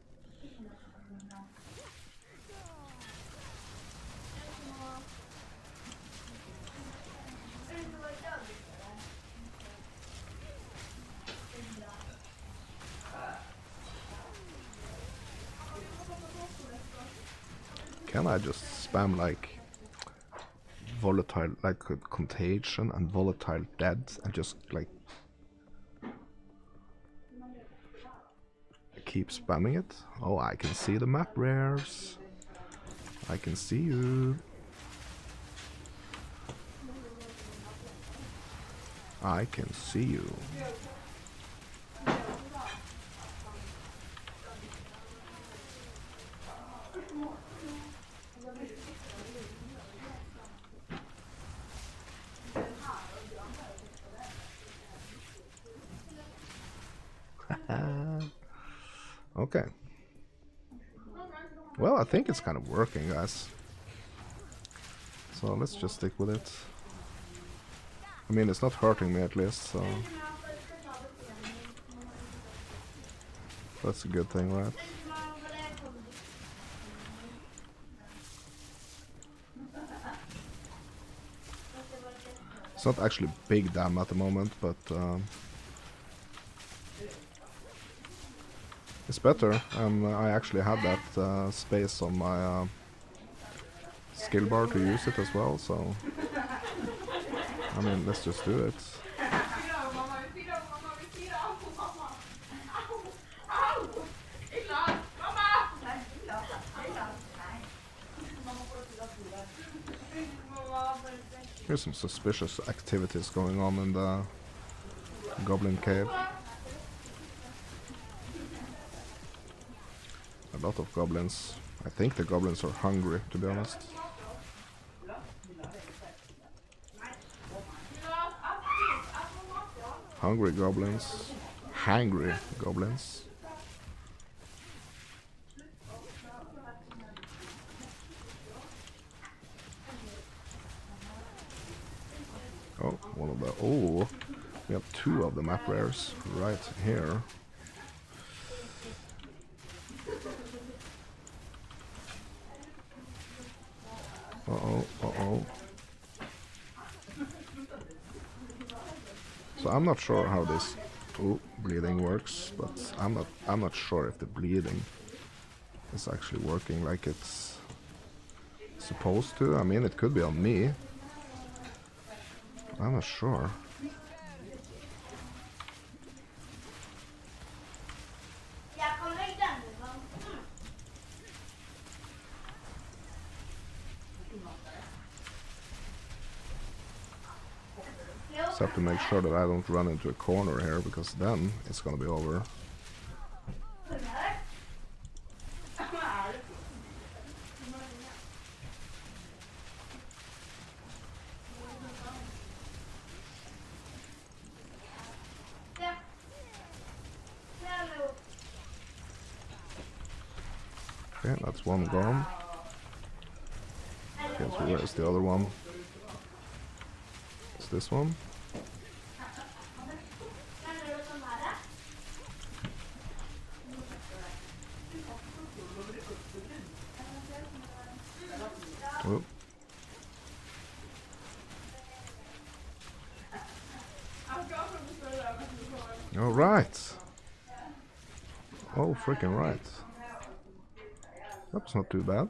Can I just spam like volatile, like contagion and volatile dead, and just like keep spamming it? Oh, I can see the map rares. I can see you. I can see you. Okay. Well, I think it's kind of working, guys. So let's just stick with it. I mean, it's not hurting me at least, so that's a good thing, right? It's not actually big dam at the moment, but it's better, and I actually had that space on my skill bar to use it as well, so I mean, let's just do it. Here's some suspicious activities going on in the Goblin Cave. A lot of goblins. I think the goblins are hungry, to be honest. Hungry goblins. Hangry goblins. Oh, one of the... Oh, we have two of the map rares right here. Uh-oh, uh-oh. So I'm not sure how this bleeding works, but I'm not sure if the bleeding is actually working like it's supposed to. I mean, it could be on me. I'm not sure. have to make sure that I don't run into a corner here, because then it's gonna be over. Okay, that's one gone. Okay, so where's the other one? It's this one. Oh. All right. Oh, freaking right. That's not too bad.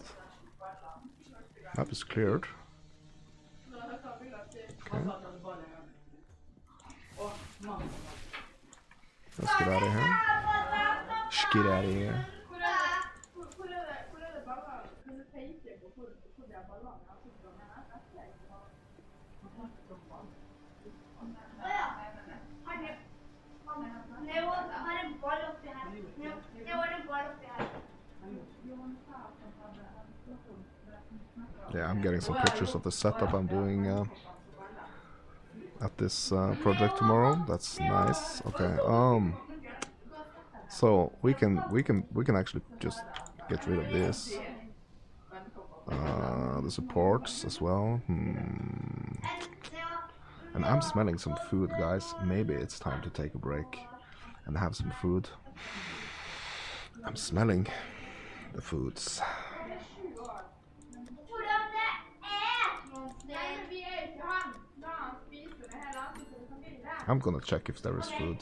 Map is cleared. Okay. Let's get out of here. Let's get out of here. Yeah, I'm getting some pictures of the setup I'm doing at this project tomorrow. That's nice. Okay. So we can actually just get rid of this. The supports as well. And I'm smelling some food, guys. Maybe it's time to take a break and have some food. I'm smelling the foods. I'm gonna check if there is food.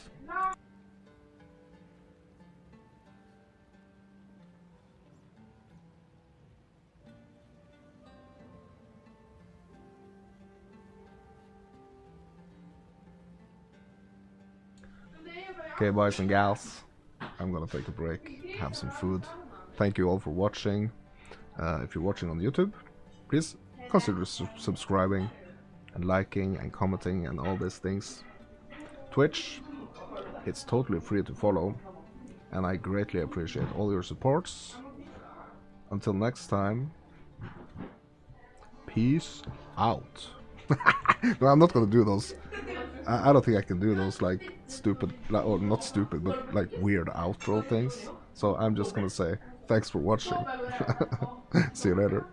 Okay, boys and gals, I'm gonna take a break, have some food. Thank you all for watching. If you're watching on YouTube, please consider subscribing and liking and commenting and all these things. Twitch, it's totally free to follow, and I greatly appreciate all your supports. Until next time, peace out. No, I'm not gonna do those. I don't think I can do those like stupid, or not stupid, but like weird outro things. So I'm just gonna say thanks for watching. See you later.